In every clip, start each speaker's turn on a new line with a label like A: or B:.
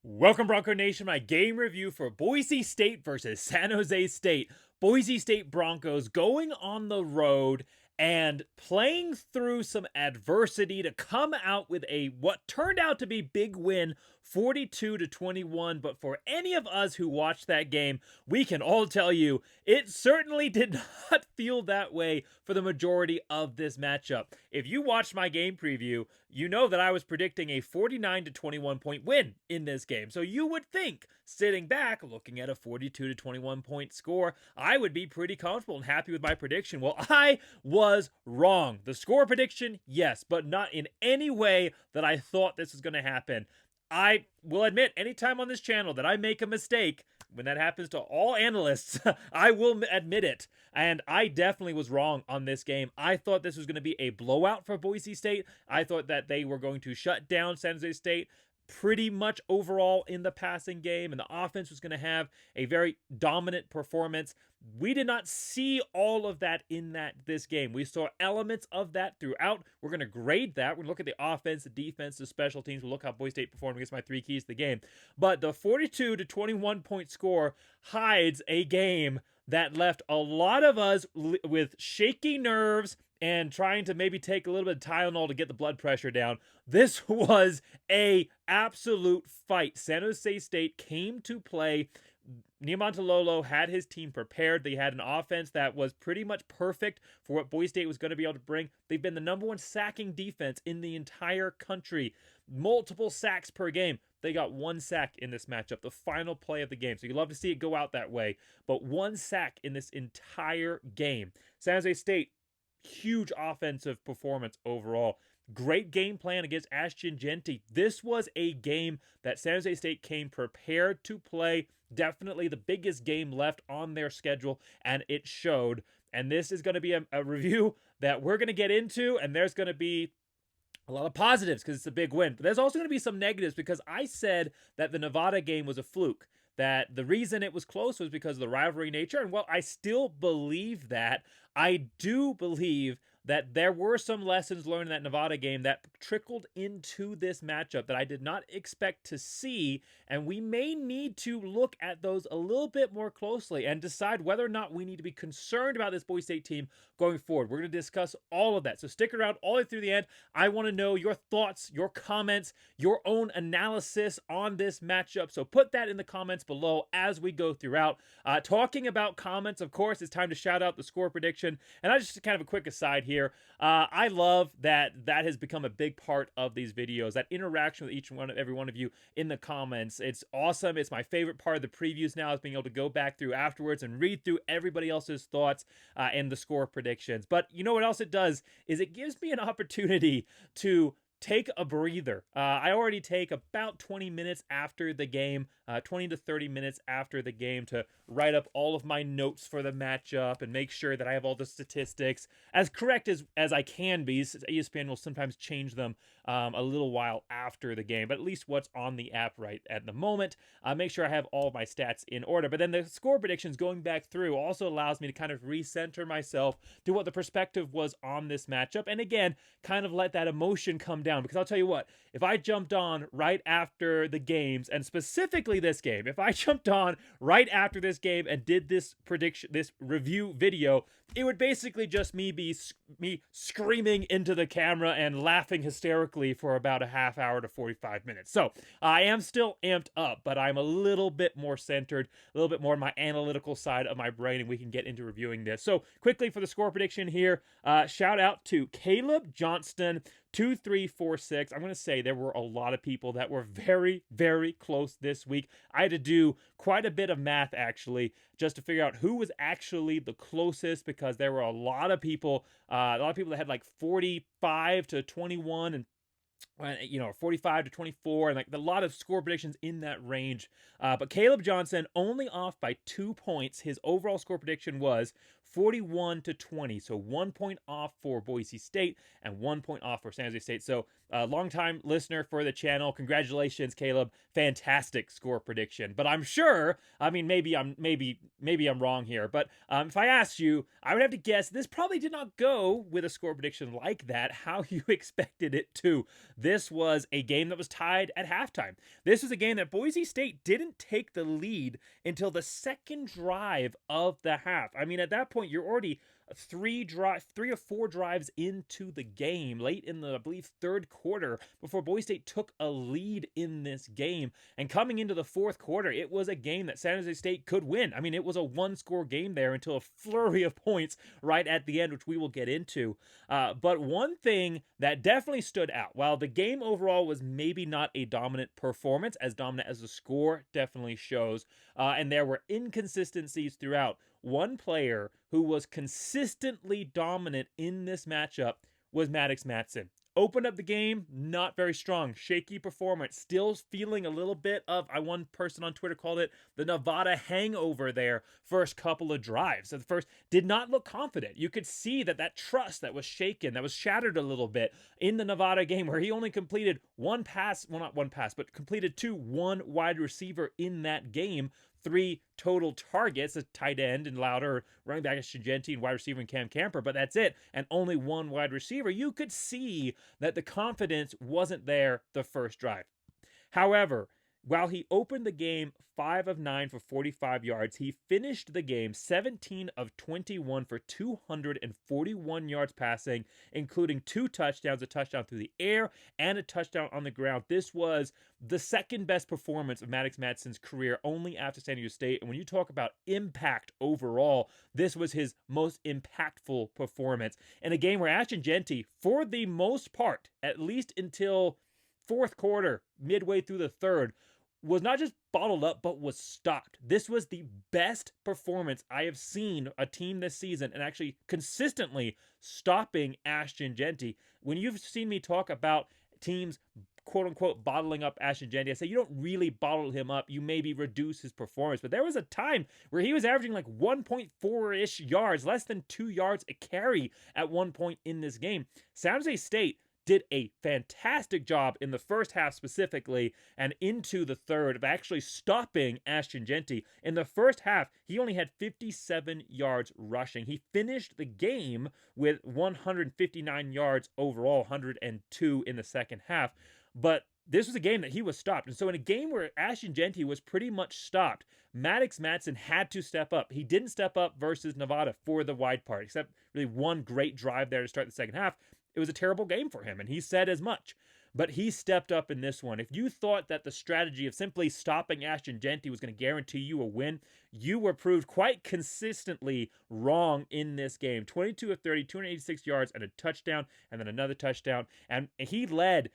A: Welcome, Bronco Nation. My game review for Boise State versus San Jose State. Boise State Broncos going on the road and playing through some adversity to come out with a what turned out to be big win, 42-21. But for any of us who watched that game, we can all tell you it certainly did not feel that way for the majority of this matchup. If you watched my game preview, you know that I was predicting a 49-21 point win in this game. So you would think, sitting back, looking at a 42-21 point score, I would be pretty comfortable and happy with my prediction. Well, I was wrong. The score prediction, yes, but not in any way that I thought this was going to happen. I will admit, anytime on this channel that I make a mistake, when that happens to all analysts, I will admit it. And I definitely was wrong on this game. I thought this was going to be a blowout for Boise State. I thought that they were going to shut down San Jose State pretty much overall in the passing game, and the offense was going to have a very dominant performance. We did not see all of that in this game. We saw elements of that throughout. We're going to grade that. We're going to look at the offense, the defense, the special teams. We'll look how Boise State performed against my three keys to the game. But the 42-21 point score hides a game that left a lot of us with shaky nerves and trying to maybe take a little bit of Tylenol to get the blood pressure down. This was a absolute fight. San Jose State came to play. Niumatalolo had his team prepared. They had an offense that was pretty much perfect for what Boise State was going to be able to bring. They've been the #1 sacking defense in the entire country. Multiple sacks per game. They got 1 sack in this matchup, the final play of the game. So you love to see it go out that way. But 1 sack in this entire game. San Jose State, huge offensive performance overall. Great game plan against Ashton Jeanty. This was a game that San Jose State came prepared to play. Definitely the biggest game left on their schedule, and it showed. And this is going to be a review that we're going to get into, and there's going to be a lot of positives because it's a big win. But there's also going to be some negatives because I said that the Nevada game was a fluke. That the reason it was close was because of the rivalry nature. And well, I still believe that. I do believe that there were some lessons learned in that Nevada game that trickled into this matchup that I did not expect to see, and we may need to look at those a little bit more closely and decide whether or not we need to be concerned about this Boise State team going forward. We're going to discuss all of that, so stick around all the way through the end. I want to know your thoughts, your comments, your own analysis on this matchup, so put that in the comments below as we go throughout. Talking about comments, of course, it's time to shout out the score prediction, and I just kind of a quick aside here. I love that has become a big part of these videos, that interaction with every one of you in the comments. It's awesome. It's my favorite part of the previews now, is being able to go back through afterwards and read through everybody else's thoughts and the score predictions. But you know what else it does is it gives me an opportunity to take a breather. I already take about 20 minutes after the game, 20 to 30 minutes after the game to write up all of my notes for the matchup and make sure that I have all the statistics as correct as I can be. ESPN will sometimes change them a little while after the game, but at least what's on the app right at the moment. Make sure I have all of my stats in order. But then the score predictions going back through also allows me to kind of recenter myself to what the perspective was on this matchup. And again, kind of let that emotion come down, because I'll tell you what, if I jumped on right after the games, and specifically this game, if I jumped on right after this game and did this review video, it would basically just be me screaming into the camera and laughing hysterically for about a half hour to 45 minutes. So I am still amped up, but I'm a little bit more centered, a little bit more on my analytical side of my brain, and we can get into reviewing this. So quickly for the score prediction here, shout out to Caleb Johnston 2346. I'm going to say there were a lot of people that were very, very close this week. I had to do quite a bit of math, actually, just to figure out who was actually the closest, because there were a lot of people that had like 45-21 and 45-24, and like a lot of score predictions in that range. But Caleb Johnson only off by 2 points. His overall score prediction was 41-20. So 1 point off for Boise State and 1 point off for San Jose State. So longtime listener for the channel. Congratulations, Caleb. Fantastic score prediction. But I'm sure, I mean, maybe I'm wrong here. But if I asked you, I would have to guess this probably did not go with a score prediction like that, how you expected it to. This was a game that was tied at halftime. This was a game that Boise State didn't take the lead until the second drive of the half. I mean, at that point, you're already three or four drives into the game, late in the, I believe, third quarter, before Boise State took a lead in this game. And coming into the fourth quarter, it was a game that San Jose State could win. I mean, it was a one-score game there until a flurry of points right at the end, which we will get into. But one thing that definitely stood out, while the game overall was maybe not a dominant performance, as dominant as the score definitely shows, and there were inconsistencies throughout, one player who was consistently dominant in this matchup was Maddux Madsen. Opened up the game, not very strong. Shaky performance. Still feeling a little bit of, one person on Twitter called it the Nevada hangover there first couple of drives. So the first did not look confident. You could see that trust that was shaken, that was shattered a little bit in the Nevada game, where he only completed one pass, well, not one pass, but completed one wide receiver in that game. 3 total targets, a tight end and Louder, running back Ashton Jeanty, and wide receiver in Cam Camper, but that's it, and only one wide receiver. You could see that the confidence wasn't there the first drive. However, while he opened the game 5 of 9 for 45 yards, he finished the game 17 of 21 for 241 yards passing, including 2 touchdowns, a touchdown through the air and a touchdown on the ground. This was the second best performance of Maddux Madsen's career, only after San Jose State. And when you talk about impact overall, this was his most impactful performance in a game where Ashton Jeanty, for the most part, at least until fourth quarter, midway through the third, was not just bottled up, but was stopped. This was the best performance I have seen a team this season, and actually consistently stopping Ashton Jeanty. When you've seen me talk about teams, quote unquote, bottling up Ashton Jeanty, I say you don't really bottle him up, you maybe reduce his performance. But there was a time where he was averaging like 1.4-ish yards, less than 2 yards a carry at one point in this game. San Jose State did a fantastic job in the first half specifically, and into the third, of actually stopping Ashton Jeanty. In the first half, he only had 57 yards rushing. He finished the game with 159 yards overall, 102 in the second half. But this was a game that he was stopped. And so in a game where Ashton Jeanty was pretty much stopped, Maddux Madsen had to step up. He didn't step up versus Nevada for the wide part, except really one great drive there to start the second half. It was a terrible game for him, and he said as much. But he stepped up in this one. If you thought that the strategy of simply stopping Ashton Jeanty was going to guarantee you a win, you were proved quite consistently wrong in this game. 22 of 30, 286 yards, and a touchdown, and then another touchdown. And he led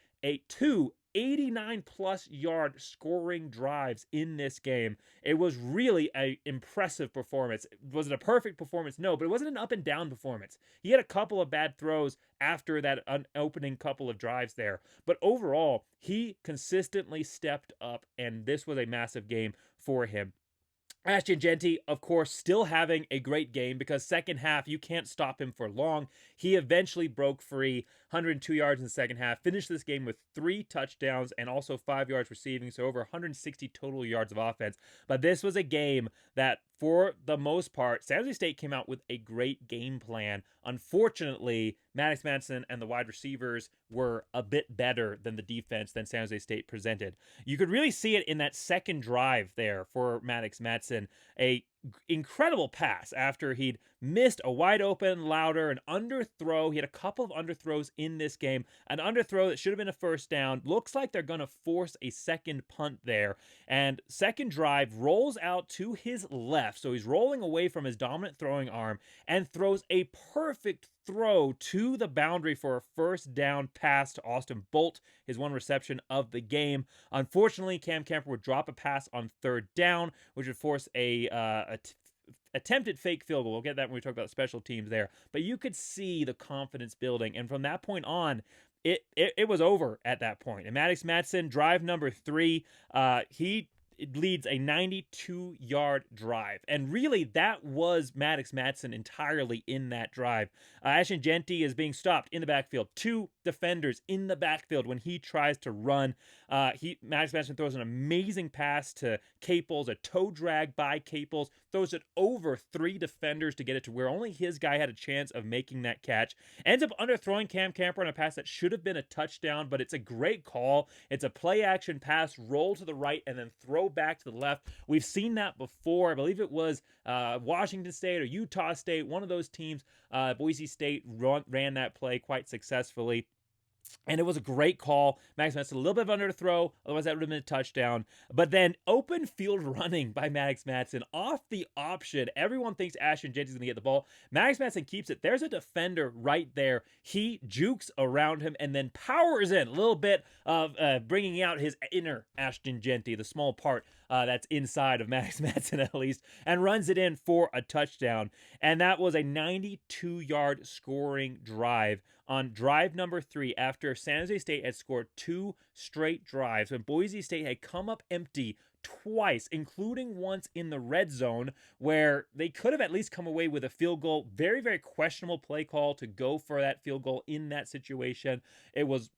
A: 2 89-plus yard scoring drives in this game. It was really an impressive performance. Was it a perfect performance? No, but it wasn't an up-and-down performance. He had a couple of bad throws after that opening couple of drives there. But overall, he consistently stepped up, and this was a massive game for him. Ashton Jeanty, of course, still having a great game, because second half, you can't stop him for long. He eventually broke free, 102 yards in the second half, finished this game with 3 touchdowns and also 5 yards receiving, so over 160 total yards of offense. But this was a game that, for the most part, San Jose State came out with a great game plan. Unfortunately, Maddux Madsen and the wide receivers were a bit better than the defense than San Jose State presented. You could really see it in that second drive there for Maddux Madsen. A incredible pass after he'd missed a wide open Louder, an underthrow. He had a couple of underthrows in this game. An underthrow that should have been a first down. Looks like they're going to force a second punt there. And second drive, rolls out to his left. So he's rolling away from his dominant throwing arm and throws a perfect throw to the boundary for a first down pass to Austin Bolt, his one reception of the game. Unfortunately, Cam Camper would drop a pass on third down, which would force a attempted fake field goal. We'll get that when we talk about special teams there. But you could see the confidence building, and from that point on, it was over at that point. And Maddux Madsen, drive number 3, he it leads a 92-yard drive. And really, that was Maddux Madsen entirely in that drive. Ashton Jeanty is being stopped in the backfield. 2 defenders in the backfield when he tries to run. Maddux Madsen throws an amazing pass to Caples, a toe drag by Caples, throws it over 3 defenders to get it to where only his guy had a chance of making that catch. Ends up underthrowing Cam Camper on a pass that should have been a touchdown, but it's a great call. It's a play-action pass, roll to the right, and then throw back to the left. We've seen that before. I believe it was Washington State or Utah State, one of those teams. Boise State ran that play quite successfully. And it was a great call. Maddux Madsen a little bit of under the throw, otherwise that would have been a touchdown. But then open field running by Maddux Madsen off the option. Everyone thinks Ashton Jeanty is going to get the ball. Maddux Madsen keeps it. There's a defender right there. He jukes around him and then powers in a little bit of bringing out his inner Ashton Jeanty, the small part that's inside of Maddux Madsen at least, and runs it in for a touchdown. And that was a 92-yard scoring drive on drive number 3 after San Jose State had scored 2 straight drives when Boise State had come up empty twice, including once in the red zone where they could have at least come away with a field goal. Very, very questionable play call to go for that field goal in that situation. It was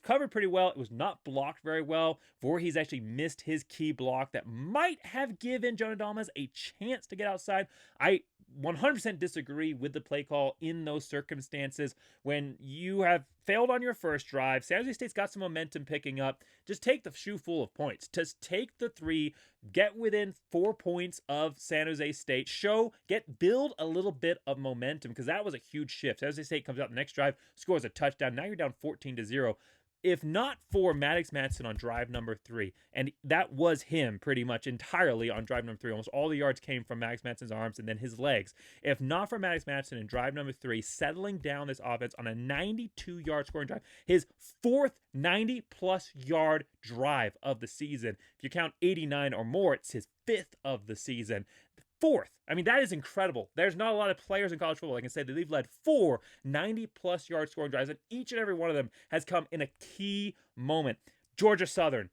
A: covered pretty well. It was not blocked very well. Voorhees actually missed his key block that might have given Jonah Dalmas a chance to get outside. I 100% disagree with the play call in those circumstances. When you have failed on your first drive, San Jose State's got some momentum picking up. Just take the shoe full of points. Just take the 3, get within 4 points of San Jose State, build a little bit of momentum, because that was a huge shift. San Jose State comes out the next drive, scores a touchdown. Now you're down 14-0. If not for Maddux Madsen on drive number 3, and that was him pretty much entirely on drive number 3. Almost all the yards came from Maddux Madsen's arms and then his legs. If not for Maddux Madsen in drive number 3, settling down this offense on a 92-yard scoring drive, his 4th 90-plus yard drive of the season. If you count 89 or more, it's his 5th of the season. 4th. I mean, that is incredible. There's not a lot of players in college football that can say that they've led 4 90-plus yard scoring drives, and each and every one of them has come in a key moment. Georgia Southern,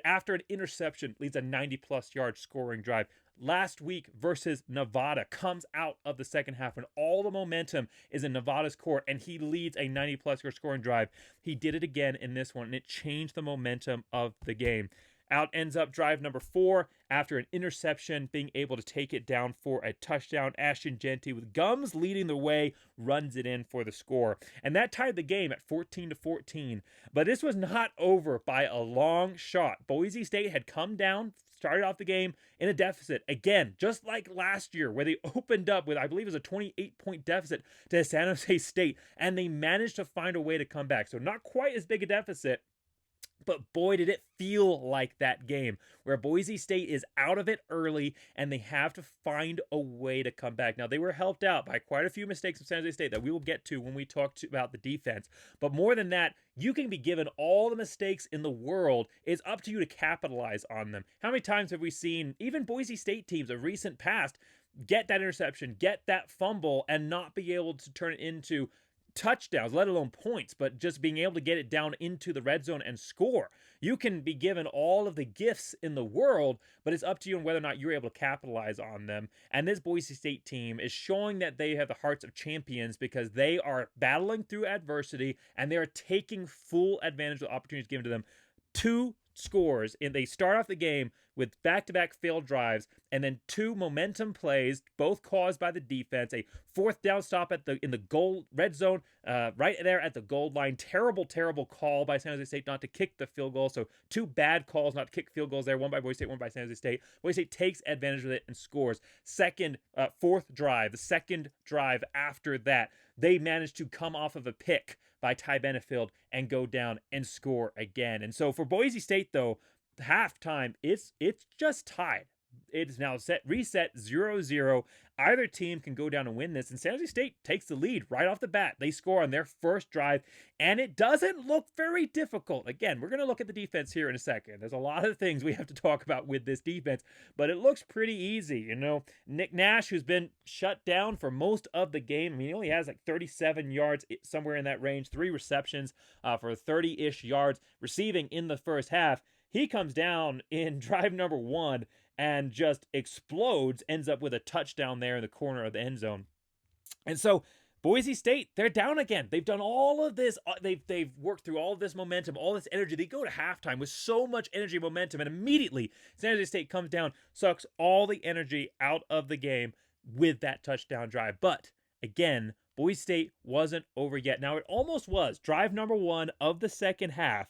A: after an interception, leads a 90-plus yard scoring drive. Last week versus Nevada, comes out of the second half when all the momentum is in Nevada's court, and he leads a 90-plus yard scoring drive. He did it again in this one, and it changed the momentum of the game. Out ends up drive number 4 after an interception, being able to take it down for a touchdown. Ashton Jeanty, with Gums leading the way, runs it in for the score. And that tied the game at 14-14. But this was not over by a long shot. Boise State had come down, started off the game in a deficit. Again, just like last year, where they opened up with, I believe it was a 28-point deficit to San Jose State. And they managed to find a way to come back. So not quite as big a deficit, but boy, did it feel like that game where Boise State is out of it early and they have to find a way to come back. Now, they were helped out by quite a few mistakes of San Jose State that we will get to when we talk about the defense. But more than that, you can be given all the mistakes in the world. It's up to you to capitalize on them. How many times have we seen even Boise State teams of recent past get that interception, get that fumble, and not be able to turn it into touchdowns, let alone points, but just being able to get it down into the red zone and score? You can be given all of the gifts in the world, but it's up to you on whether or not you're able to capitalize on them. And this Boise State team is showing that they have the hearts of champions because they are battling through adversity and they are taking full advantage of the opportunities given to them. 2 scores, and they start off the game with back-to-back failed drives, and then 2 momentum plays, both caused by the defense. A 4th down stop in the goal red zone, right there at the goal line. Terrible terrible call by San Jose State not to kick the field goal. So 2 bad calls not to kick field goals there. One by Boise State, one by San Jose State. Boise State takes advantage of it and scores. 4th drive, the second drive after that, they managed to come off of a pick by Ty Benefield and go down and score again. And so for Boise State, though, halftime, it's just tied. It is now reset 0-0. Either team can go down and win this, and San Jose State takes the lead right off the bat. They score on their first drive, and it doesn't look very difficult. Again, we're going to look at the defense here in a second. There's a lot of things we have to talk about with this defense, but it looks pretty easy. You know, Nick Nash, who's been shut down for most of the game, I mean, he only has like 37 yards, somewhere in that range, 3 receptions for 30-ish yards receiving in the first half. he comes down in drive number 1 and just explodes, ends up with a touchdown there in the corner of the end zone. And so Boise State, they're down again. They've done all of this. They've worked through all of this momentum, all this energy. They go to halftime with so much energy and momentum, and immediately San Jose State comes down, sucks all the energy out of the game with that touchdown drive. But again, Boise State wasn't over yet. Now, it almost was. Drive number 1 of the second half.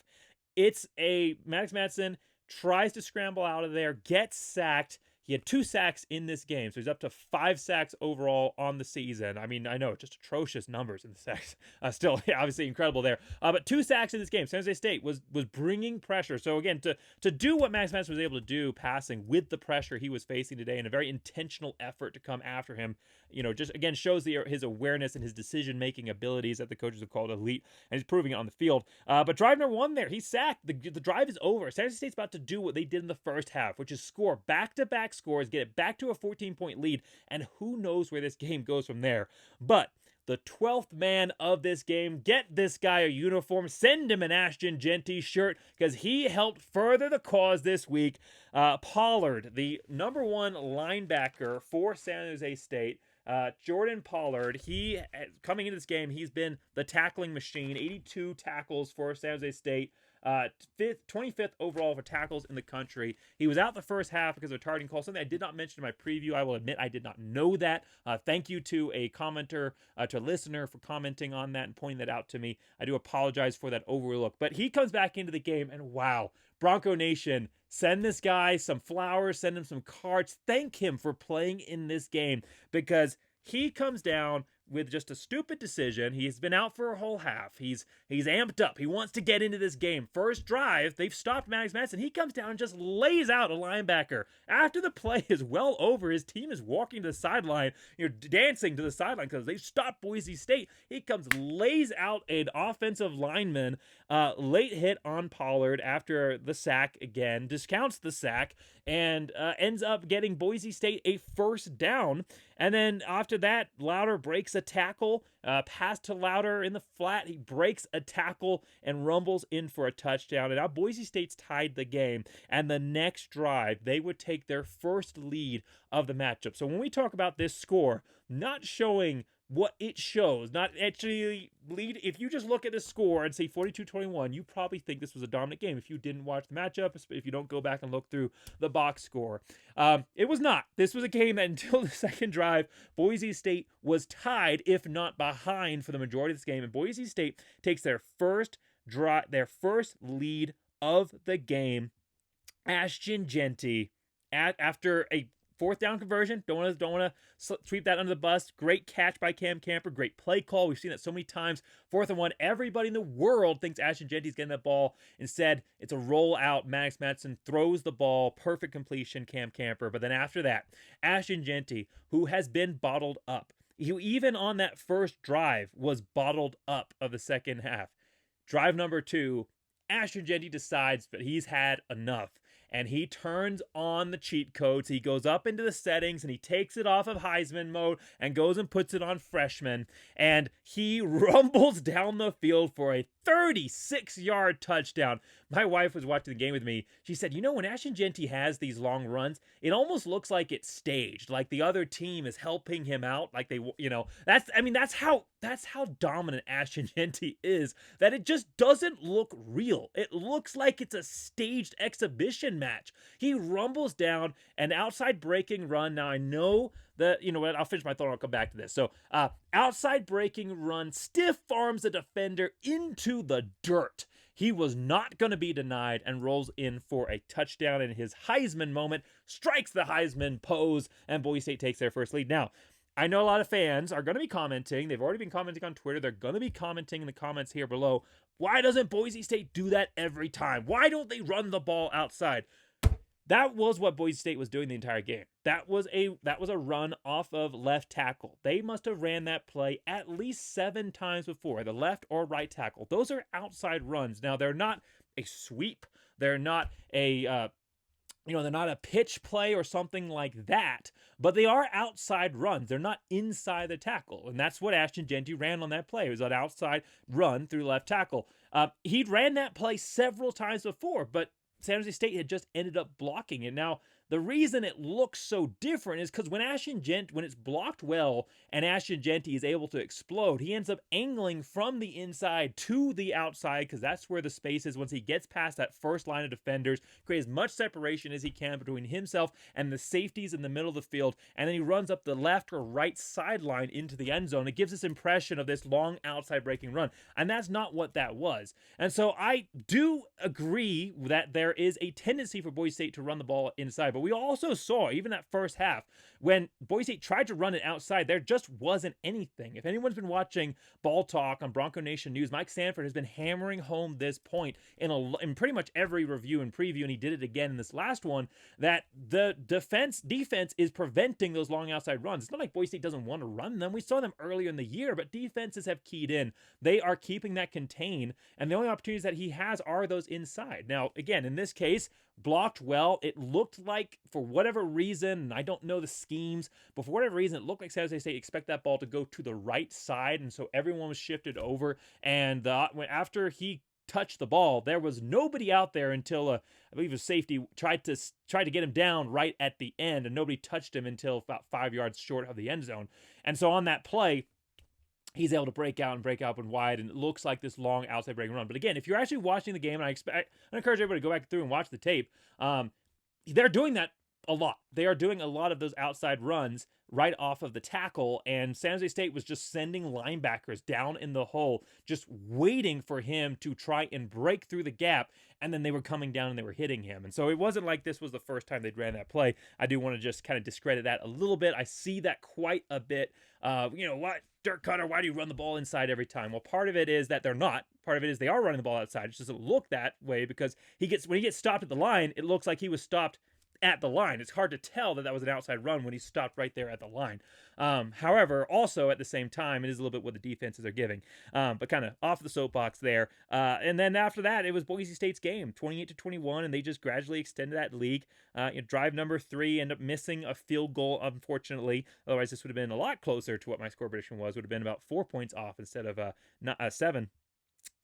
A: It's a Maddux Madsen tries to scramble out of there, gets sacked. He had 2 sacks in this game, so he's up to 5 sacks overall on the season. I mean, I know, just atrocious numbers in the sacks. Still, obviously incredible there. But 2 sacks in this game. San Jose State was bringing pressure. So again, to do what Maddux Madsen was able to do passing with the pressure he was facing today, and a very intentional effort to come after him, just again shows his awareness and his decision-making abilities that the coaches have called elite, and he's proving it on the field. But drive number 1 there, he's sacked. The drive is over. San Jose State's about to do what they did in the first half, which is score back-to-back scores, get it back to a 14-point lead, and who knows where this game goes from there. But the 12th man of this game, get this guy a uniform, send him an Ashton Jeanty shirt, because he helped further the cause this week. Pollard, the number 1 linebacker for San Jose State, Jordan Pollard, he, coming into this game, he's been the tackling machine, 82 tackles for San Jose State, 25th overall for tackles in the country. He was out the first half because of a targeting call, something I did not mention in my preview. I will admit I did not know that. Thank you to a commenter, to a listener for commenting on that and pointing that out to me. I do apologize for that overlook. But he comes back into the game, and wow, Bronco Nation, send this guy some flowers, send him some cards. Thank him for playing in this game, because he comes down with just a stupid decision. He's been out for a whole half. He's amped up. He wants to get into this game. First drive, they've stopped Maddux Madsen. He comes down and just lays out a linebacker. After the play is well over, his team is walking to the sideline, dancing to the sideline because they've stopped Boise State. He comes, lays out an offensive lineman, late hit on Pollard after the sack again, discounts the sack, and ends up getting Boise State a first down. And then after that, Louder breaks a tackle, pass to Louder in the flat. He breaks a tackle and rumbles in for a touchdown. And now Boise State's tied the game. And the next drive, they would take their first lead of the matchup. So when we talk about this score, not showing what it shows, not actually lead. If you just look at the score and say 42-21, you probably think this was a dominant game if you didn't watch the matchup, if you don't go back and look through the box score. It was not. This was a game that until the second drive, Boise State was tied, if not behind, for the majority of this game. And Boise State takes their first lead of the game. Ashton Jeanty, after a 4th down conversion, don't want to sweep that under the bus. Great catch by Cam Camper, great play call. We've seen that so many times. 4th and 1, everybody in the world thinks Ashton Jeanty's getting that ball. Instead, it's a roll out. Maddux Madsen throws the ball, perfect completion, Cam Camper. But then after that, Ashton Jeanty, who has been bottled up, who even on that first drive was bottled up of the second half. Drive number 2, Ashton Jeanty decides that he's had enough. And he turns on the cheat codes. He goes up into the settings and he takes it off of Heisman mode and goes and puts it on freshman. And he rumbles down the field for a 36-yard touchdown. My wife was watching the game with me. She said, when Ashton Jeanty has these long runs, it almost looks like it's staged, like the other team is helping him out, like they, that's how dominant Ashton Jeanty is, that it just doesn't look real. It looks like it's a staged exhibition match. He rumbles down an outside breaking run. Now I know that, I'll finish my thought and I'll come back to this. So outside breaking run, stiff arms the defender into the dirt. He was not going to be denied and rolls in for a touchdown in his Heisman moment, strikes the Heisman pose, and Boise State takes their first lead. Now, I know a lot of fans are going to be commenting. They've already been commenting on Twitter. They're going to be commenting in the comments here below. Why doesn't Boise State do that every time? Why don't they run the ball outside? That was what Boise State was doing the entire game. That was a run off of left tackle. They must have ran that play at least 7 times before, the left or right tackle. Those are outside runs. Now, they're not a sweep. They're not a they're not a pitch play or something like that, but they are outside runs. They're not inside the tackle, and that's what Ashton Jeanty ran on that play. It was an outside run through left tackle. He'd ran that play several times before, but San Jose State had just ended up blocking it. Now, the reason it looks so different is because when it's blocked well and Ashton Jeanty is able to explode, he ends up angling from the inside to the outside because that's where the space is. Once he gets past that first line of defenders, create as much separation as he can between himself and the safeties in the middle of the field, and then he runs up the left or right sideline into the end zone. It gives this impression of this long outside breaking run, and that's not what that was. And so I do agree that there is a tendency for Boise State to run the ball inside, but we also saw, even that first half, when Boise State tried to run it outside, there just wasn't anything. If anyone's been watching Ball Talk on Bronco Nation News, Mike Sanford has been hammering home this point in pretty much every review and preview, and he did it again in this last one, that the defense is preventing those long outside runs. It's not like Boise State doesn't want to run them. We saw them earlier in the year, but defenses have keyed in. They are keeping that contained, and the only opportunities that he has are those inside. Now, again, in this case, blocked well. It looked like, for whatever reason, and I don't know the schemes, but for whatever reason, it looked like San Jose State expect that ball to go to the right side, and so everyone was shifted over. And after he touched the ball, there was nobody out there until I believe a safety tried to get him down right at the end, and nobody touched him until about 5 yards short of the end zone. And so on that play, he's able to break out and wide, and it looks like this long outside breaking run. But again, if you're actually watching the game, and I encourage everybody to go back through and watch the tape, they're doing that a lot. They are doing a lot of those outside runs right off of the tackle, and San Jose State was just sending linebackers down in the hole, just waiting for him to try and break through the gap, and then they were coming down and they were hitting him. And so it wasn't like this was the first time they'd ran that play. I do want to just kind of discredit that a little bit. I see that quite a bit. What, Dirk Cutter, why do you run the ball inside every time? Well, part of it is that they're not. Part of it is they are running the ball outside. It just doesn't look that way because when he gets stopped at the line, it looks like he was stopped at the line. It's hard to tell that was an outside run when he stopped right there at the line. However, also at the same time, it is a little bit what the defenses are giving. But kind of off the soapbox there. And then after that, it was Boise State's game, 28-21, and they just gradually extended that lead. Drive number 3 ended up missing a field goal, unfortunately. Otherwise, this would have been a lot closer to what my score prediction was. Would have been about 4 points off instead of 7.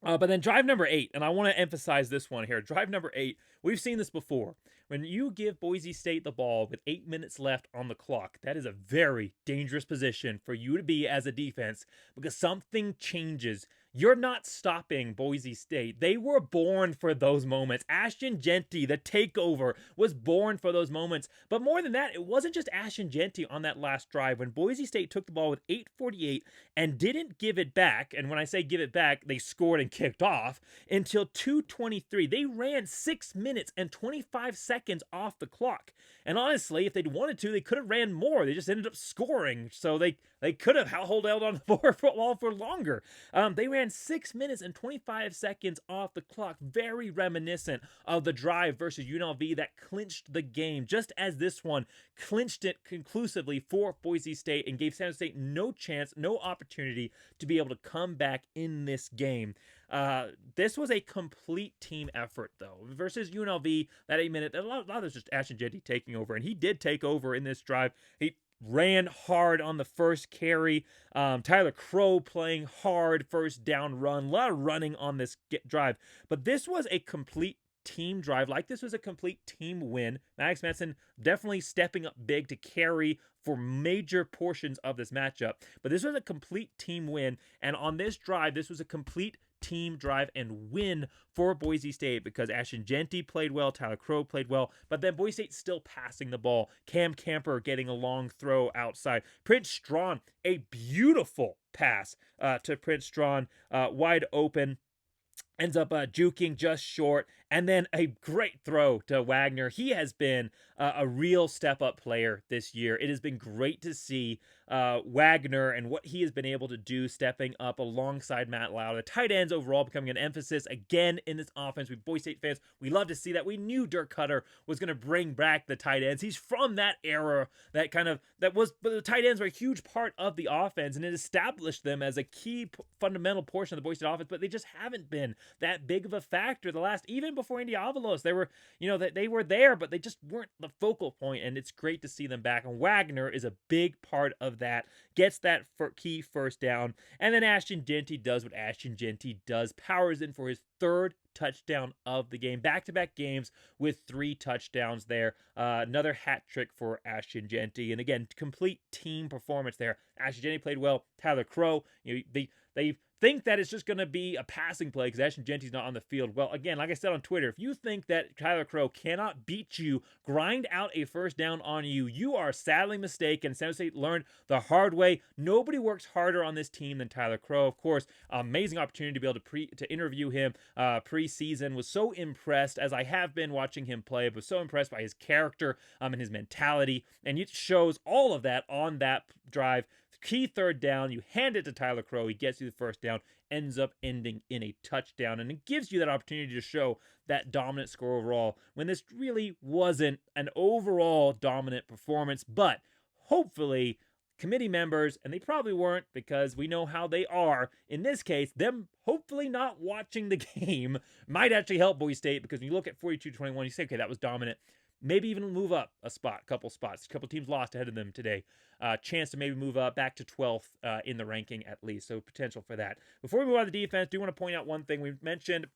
A: But then drive number 8, and I want to emphasize this one here. Drive number 8, we've seen this before. When you give Boise State the ball with 8 minutes left on the clock, that is a very dangerous position for you to be as a defense because something changes. You're not stopping Boise State. They were born for those moments. Ashton Jeanty, the takeover, was born for those moments. But more than that, it wasn't just Ashton Jeanty on that last drive. When Boise State took the ball with 8:48 and didn't give it back, and when I say give it back, they scored and kicked off, until 2:23. They ran 6 minutes and 25 seconds off the clock. And honestly, if they'd wanted to, they could have ran more. They just ended up scoring. So they could have held out on the board for longer. They ran 6 minutes and 25 seconds off the clock, very reminiscent of the drive versus UNLV that clinched the game, just as this one clinched it conclusively for Boise State and gave San Jose State no chance, no opportunity to be able to come back in this game. This was a complete team effort, though, versus UNLV. That 8 minute, a lot of this just Ashton Jeanty taking over, and he did take over in this drive. He ran hard on the first carry. Tyler Crow playing hard first down run. A lot of running on this drive. But this was a complete team drive. Like, this was a complete team win. Maddux Madsen definitely stepping up big to carry for major portions of this matchup. But this was a complete team win. And on this drive, this was a complete team drive and win for Boise State because Ashton Jeanty played well, Tyler Crow played well, but then Boise State still passing the ball. Cam Camper getting a long throw outside. Prince Strawn, a beautiful pass to Prince Strawn, wide open. Ends up juking just short, and then a great throw to Wagner. He has been a real step-up player this year. It has been great to see Wagner and what he has been able to do stepping up alongside Matt Lauer. The tight ends overall becoming an emphasis again in this offense. We Boise State fans, we love to see that. We knew Dirk Cutter was going to bring back the tight ends. He's from that era but the tight ends were a huge part of the offense, and it established them as a key fundamental portion of the Boise State offense, but they just haven't been that big of a factor even before Indy Avalos. They were, they were there, but they just weren't the focal point, and it's great to see them back. And Wagner is a big part of that, gets that key first down, and then Ashton Jeanty does what Ashton Jeanty does, powers in for his third touchdown of the game. Back-to-back games with 3 touchdowns there. Another hat trick for Ashton Jeanty. And again, complete team performance there. Ashton Jeanty played well. Tyler Crow, they think that it's just going to be a passing play because Ashton Jeanty's not on the field. Well, again, like I said on Twitter, if you think that Tyler Crow cannot beat you, grind out a first down on you, you are sadly mistaken. San Jose State learned the hard way. Nobody works harder on this team than Tyler Crow. Of course, amazing opportunity to be able to interview him preseason. Was so impressed, as I have been watching him play, but so impressed by his character and his mentality. And it shows all of that on that drive. Key third down, you hand it to Tyler Crow, he gets you the first down, ends up ending in a touchdown, and it gives you that opportunity to show that dominant score overall when this really wasn't an overall dominant performance. But hopefully committee members, and they probably weren't because we know how they are, in this case, them hopefully not watching the game might actually help Boise State, because when you look at 42-21, you say, okay, that was dominant. Maybe even move up a spot, couple spots. A couple teams lost ahead of them today. Chance to maybe move up back to 12th in the ranking at least. So potential for that. Before we move on to the defense, do want to point out one thing. We've mentioned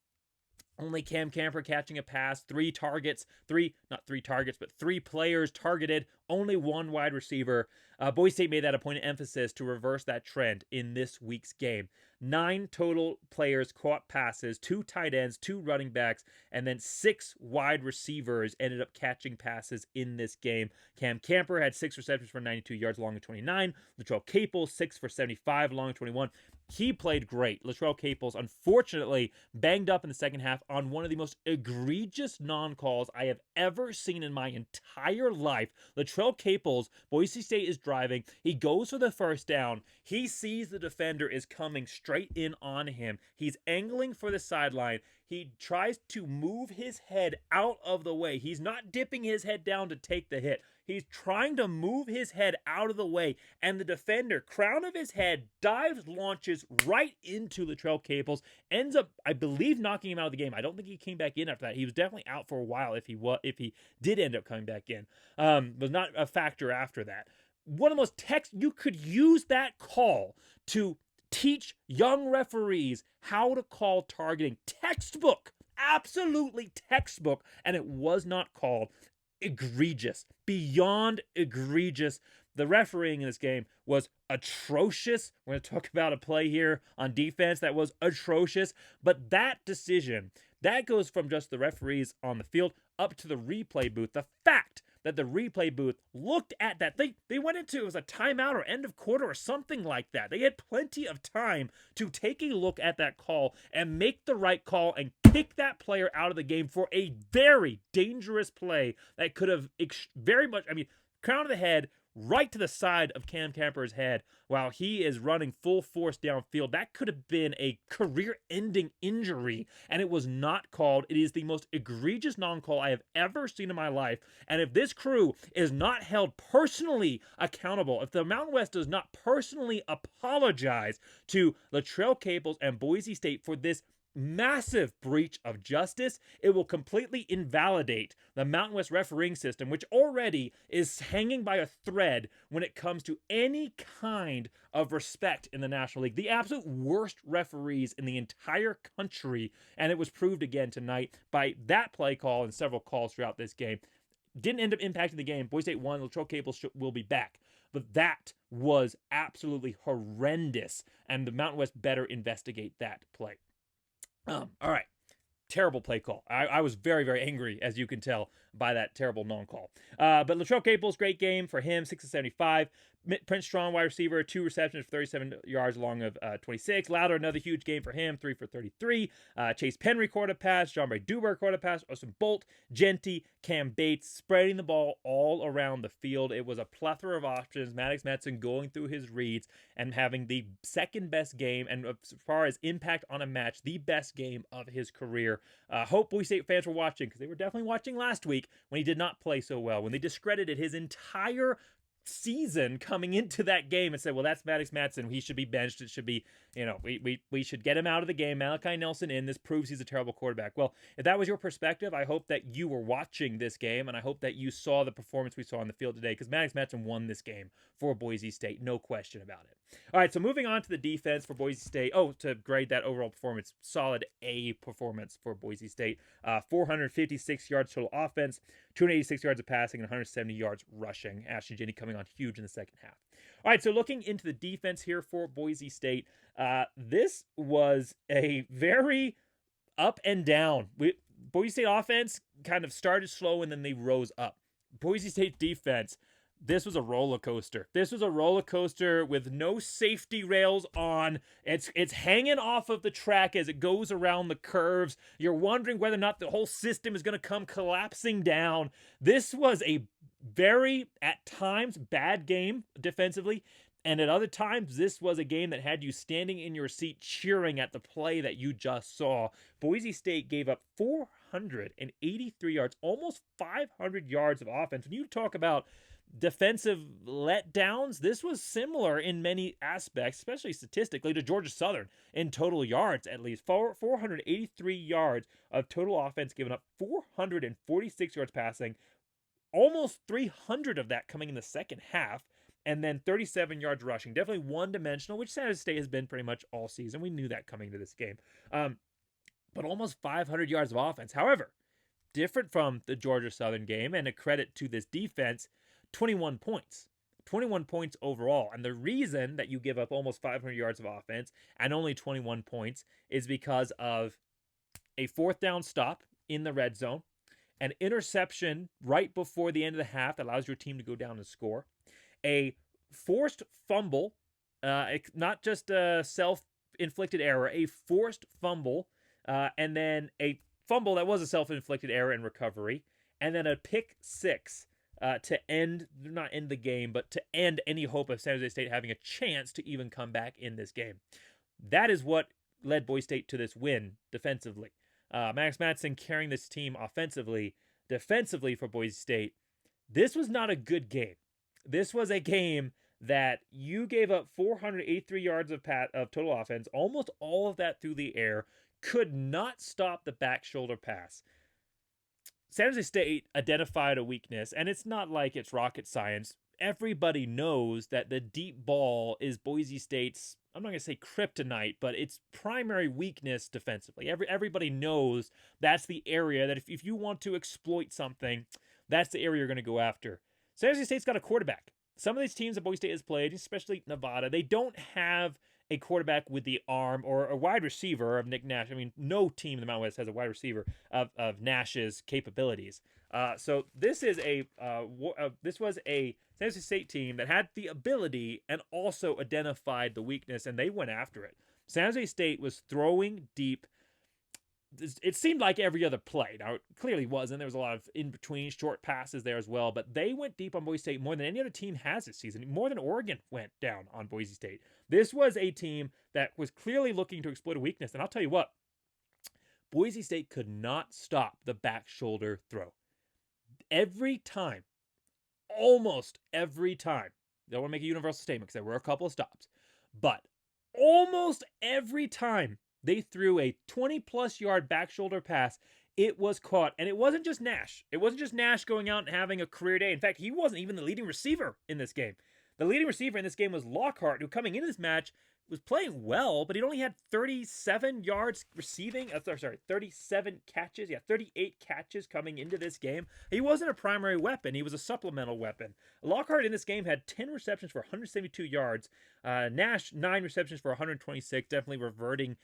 A: only Cam Camper catching a pass, 3 targets, not 3 targets, but 3 players targeted, only 1 wide receiver. Boise State made that a point of emphasis to reverse that trend in this week's game. 9 total players caught passes, 2 tight ends, 2 running backs, and then 6 wide receivers ended up catching passes in this game. Cam Camper had 6 receptions for 92 yards along with 29. Latrell Caples, 6 for 75 along with 21. He played great. Latrell Caples, unfortunately, banged up in the second half on one of the most egregious non-calls I have ever seen in my entire life. Latrell Caples, Boise State is driving. He goes for the first down. He sees the defender is coming straight in on him. He's angling for the sideline. He tries to move his head out of the way. He's not dipping his head down to take the hit. He's trying to move his head out of the way, and the defender, crown of his head, dives, launches right into Latrell Caples, ends up, I believe, knocking him out of the game. I don't think he came back in after that. He was definitely out for a while if he did end up coming back in. Was not a factor after that. One of the most you could use that call to teach young referees how to call targeting. Textbook, absolutely textbook, and it was not called. Egregious, beyond egregious. The refereeing in this game was atrocious. We're going to talk about a play here on defense that was atrocious, but that decision, that goes from just the referees on the field up to the replay booth. The fact that the replay booth looked at that, they went into, it was a timeout or end of quarter or something like that. They had plenty of time to take a look at that call and make the right call and kick that player out of the game for a very dangerous play that could have very much, crown of the head, right to the side of Cam Camper's head while he is running full force downfield. That could have been a career-ending injury, and it was not called. It is the most egregious non-call I have ever seen in my life, and if this crew is not held personally accountable, if the Mountain West does not personally apologize to Latrell Caples and Boise State for this massive breach of justice, it will completely invalidate the Mountain West refereeing system, which already is hanging by a thread when it comes to any kind of respect in the National League. The absolute worst referees in the entire country, and it was proved again tonight by that play call and several calls throughout this game. Didn't end up impacting the game. Boise State won. Latrell Caples will be back. But that was absolutely horrendous, and the Mountain West better investigate that play. All right. Terrible play call. I was very, very angry, as you can tell, by that terrible non-call. But Latrell Caples, great game for him, 6 of 75. Prince Strong, wide receiver, 2 receptions for 37 yards along of 26. Louder, another huge game for him, 3 for 33. Chase Penn recorded a pass. John Ray Duber recorded a pass. Austin Bolt, Jeanty, Cam Bates, spreading the ball all around the field. It was a plethora of options. Maddux Madsen going through his reads and having the second best game, and as far as impact on a match, the best game of his career. Hope Boise State fans were watching, because they were definitely watching last week when he did not play so well, when they discredited his entire season coming into that game and said, well, that's Maddux Madsen. He should be benched. It should be, we should get him out of the game. Malachi Nelson in. This proves he's a terrible quarterback. Well, if that was your perspective, I hope that you were watching this game, and I hope that you saw the performance we saw on the field today, because Maddux Madsen won this game for Boise State. No question about it. All right, so moving on to the defense for Boise State. Oh, to grade that overall performance, solid A performance for Boise State. 456 yards total offense, 286 yards of passing, and 170 yards rushing. Ashton Jeanty coming on huge in the second half. All right, so looking into the defense here for Boise State, this was a very up and down. Boise State offense kind of started slow and then they rose up. Boise State defense, this was a roller coaster. This was a roller coaster with no safety rails on. It's hanging off of the track as it goes around the curves. You're wondering whether or not the whole system is going to come collapsing down. This was a very, at times, bad game defensively. And at other times, this was a game that had you standing in your seat cheering at the play that you just saw. Boise State gave up 483 yards, almost 500 yards of offense. When you talk about defensive letdowns, this was similar in many aspects, especially statistically, to Georgia Southern in total yards, at least 483 yards of total offense given up, 446 yards passing, almost 300 of that coming in the second half, and then 37 yards rushing. Definitely one-dimensional, which San Jose State has been pretty much all season. We knew that coming to this game. But almost 500 yards of offense. However, different from the Georgia Southern game, and a credit to this defense, 21 points. 21 points overall. And the reason that you give up almost 500 yards of offense and only 21 points is because of a fourth down stop in the red zone, an interception right before the end of the half that allows your team to go down and score, a forced fumble, not just a self-inflicted error, a forced fumble, and then a fumble that was a self-inflicted error in recovery, and then a pick six to not end the game, but to end any hope of San Jose State having a chance to even come back in this game. That is what led Boise State to this win defensively. Maddux Madsen carrying this team offensively, defensively for Boise State. This was not a good game. This was a game that you gave up 483 yards of total offense, almost all of that through the air, could not stop the back shoulder pass. San Jose State identified a weakness, and it's not like it's rocket science. Everybody knows that the deep ball is Boise State's, I'm not going to say kryptonite, but its primary weakness defensively. Everybody knows that's the area that if you want to exploit something, that's the area you're going to go after. San Jose State's got a quarterback. Some of these teams that Boise State has played, especially Nevada, they don't have a quarterback with the arm or a wide receiver of Nick Nash. I mean, no team in the Mountain West has a wide receiver of Nash's capabilities. So this was a San Jose State team that had the ability and also identified the weakness, and they went after it. San Jose State was throwing deep. It seemed like every other play. Now, it clearly wasn't. There was a lot of in-between short passes there as well, but they went deep on Boise State more than any other team has this season, more than Oregon went down on Boise State. This was a team that was clearly looking to exploit a weakness, and I'll tell you what, Boise State could not stop the back shoulder throw. Every time, almost every time, I don't want to make a universal statement because there were a couple of stops, but almost every time they threw a 20-plus yard back shoulder pass, it was caught. And it wasn't just Nash. It wasn't just Nash going out and having a career day. In fact, he wasn't even the leading receiver in this game. The leading receiver in this game was Lockhart, who coming into this match was playing well, but he only had 37 yards receiving. 37 catches. 38 catches coming into this game. He wasn't a primary weapon. He was a supplemental weapon. Lockhart in this game had 10 receptions for 172 yards. Nash, 9 receptions for 126, definitely reverting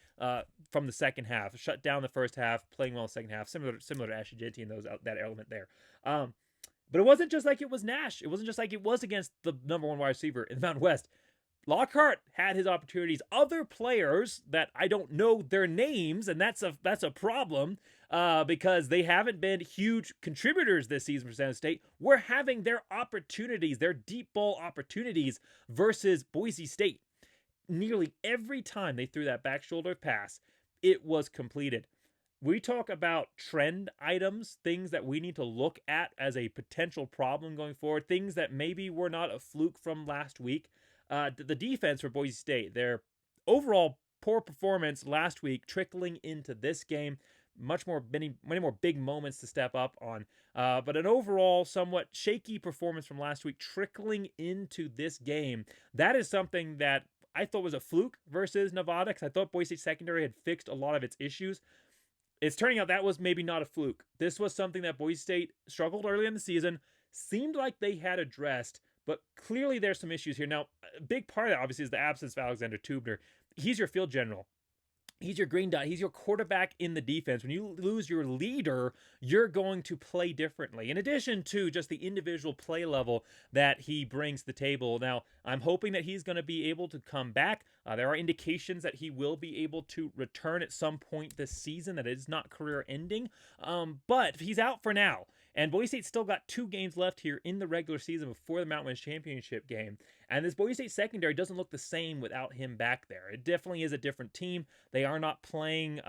A: from the second half. Shut down the first half, playing well in the second half, similar to Ashton Jeanty and that element there. But it wasn't just like it was Nash. It wasn't just like it was against the number one wide receiver in the Mountain West. Lockhart had his opportunities. Other players that I don't know their names, and that's a problem because they haven't been huge contributors this season for San Jose State, were having their opportunities, their deep ball opportunities versus Boise State. Nearly every time they threw that back shoulder pass, it was completed. We talk about trend items, things that we need to look at as a potential problem going forward, things that maybe were not a fluke from last week. The defense for Boise State, their overall poor performance last week trickling into this game, many more big moments to step up on, but an overall somewhat shaky performance from last week trickling into this game. That is something that I thought was a fluke versus Nevada, because I thought Boise State secondary had fixed a lot of its issues. It's turning out that was maybe not a fluke. This was something that Boise State struggled early in the season, seemed like they had addressed, but clearly there's some issues here. Now, a big part of that, obviously, is the absence of Alexander Tubner. He's your field general. He's your green dot. He's your quarterback in the defense. When you lose your leader, you're going to play differently. In addition to just the individual play level that he brings to the table. Now, I'm hoping that he's going to be able to come back. There are indications that he will be able to return at some point this season, that it is not career ending. But he's out for now. And Boise State still got 2 games left here in the regular season before the Mountain West Championship game. And this Boise State secondary doesn't look the same without him back there. It definitely is a different team. They are not playing,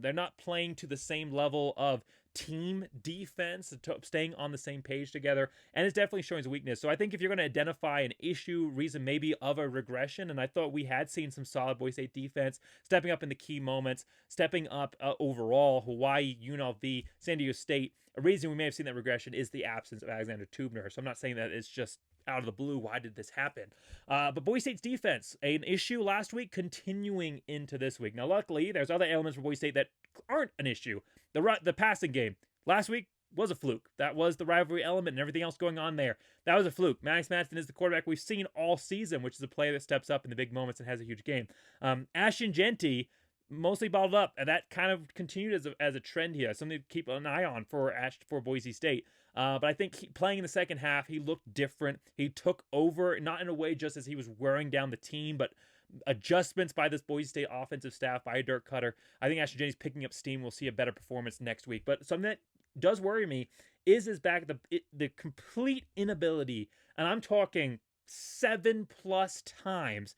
A: they're not playing to the same level of team defense, staying on the same page together, and it's definitely showing his weakness. So I think if you're going to identify an issue, reason maybe of a regression, and I thought we had seen some solid Boise State defense stepping up in the key moments, stepping up overall, Hawaii, UNLV, San Diego State. A reason we may have seen that regression is the absence of Alexander Tubner. So I'm not saying that it's just out of the blue, why did this happen? But Boise State's defense, an issue last week, continuing into this week. Now, luckily, there's other elements for Boise State that aren't an issue. The passing game last week was a fluke. That was the rivalry element and everything else going on there. That was a fluke. Maddux Madsen is the quarterback we've seen all season, which is a player that steps up in the big moments and has a huge game. Ashton Jeanty, mostly bottled up, and that kind of continued as a trend here, something to keep an eye on for Boise State. But I think playing in the second half, he looked different. He took over, not in a way just as he was wearing down the team, but adjustments by this Boise State offensive staff, by Dirk Cutter. I think Ashton Jeanty's picking up steam. We'll see a better performance next week. But something that does worry me is his back, the complete inability, and I'm talking 7+ times,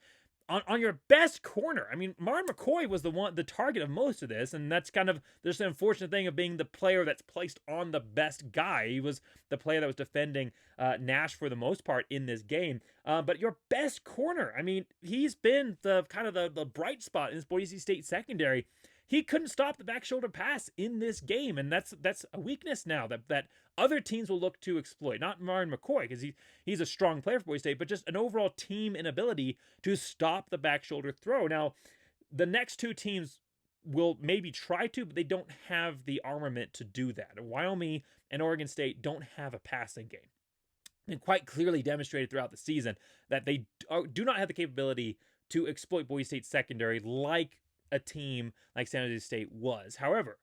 A: on your best corner. I mean, Martin McCoy was the target of most of this, and that's kind of just an unfortunate thing of being the player that's placed on the best guy. He was the player that was defending Nash for the most part in this game. But your best corner, I mean, he's been the kind of the bright spot in this Boise State secondary. He couldn't stop the back shoulder pass in this game, and that's a weakness now that other teams will look to exploit. Not Martin McCoy, because he's a strong player for Boise State, but just an overall team inability to stop the back shoulder throw. Now, the next 2 teams will maybe try to, but they don't have the armament to do that. Wyoming and Oregon State don't have a passing game. And quite clearly demonstrated throughout the season that they do not have the capability to exploit Boise State's secondary like a team like San Jose State was. However,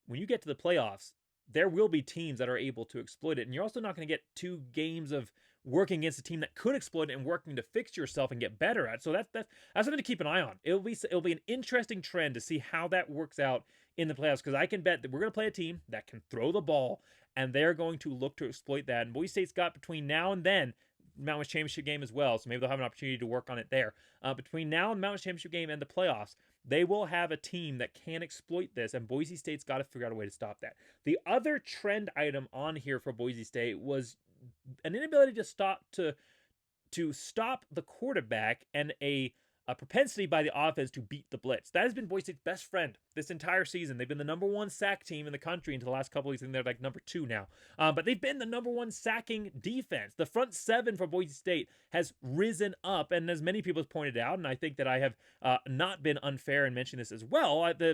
A: when you get to the playoffs, there will be teams that are able to exploit it, and you're also not going to get 2 games of working against a team that could exploit it and working to fix yourself and get better at. So that's something to keep an eye on. It'll be an interesting trend to see how that works out in the playoffs, because I can bet that we're going to play a team that can throw the ball, and they're going to look to exploit that. And Boise State's got between now and then Mountain West Championship game as well, so maybe they'll have an opportunity to work on it there. Between now and the Mountain West Championship game and the playoffs, they will have a team that can exploit this, and Boise State's got to figure out a way to stop that. The other trend item on here for Boise State was an inability to stop the quarterback, and a propensity by the offense to beat the blitz. That has been Boise State's best friend this entire season. They've been the #1 sack team in the country until the last couple of weeks, and they're like number 2 now. But they've been the #1 sacking defense. The front 7 for Boise State has risen up, and as many people have pointed out, and I think that I have not been unfair in mentioning this as well, the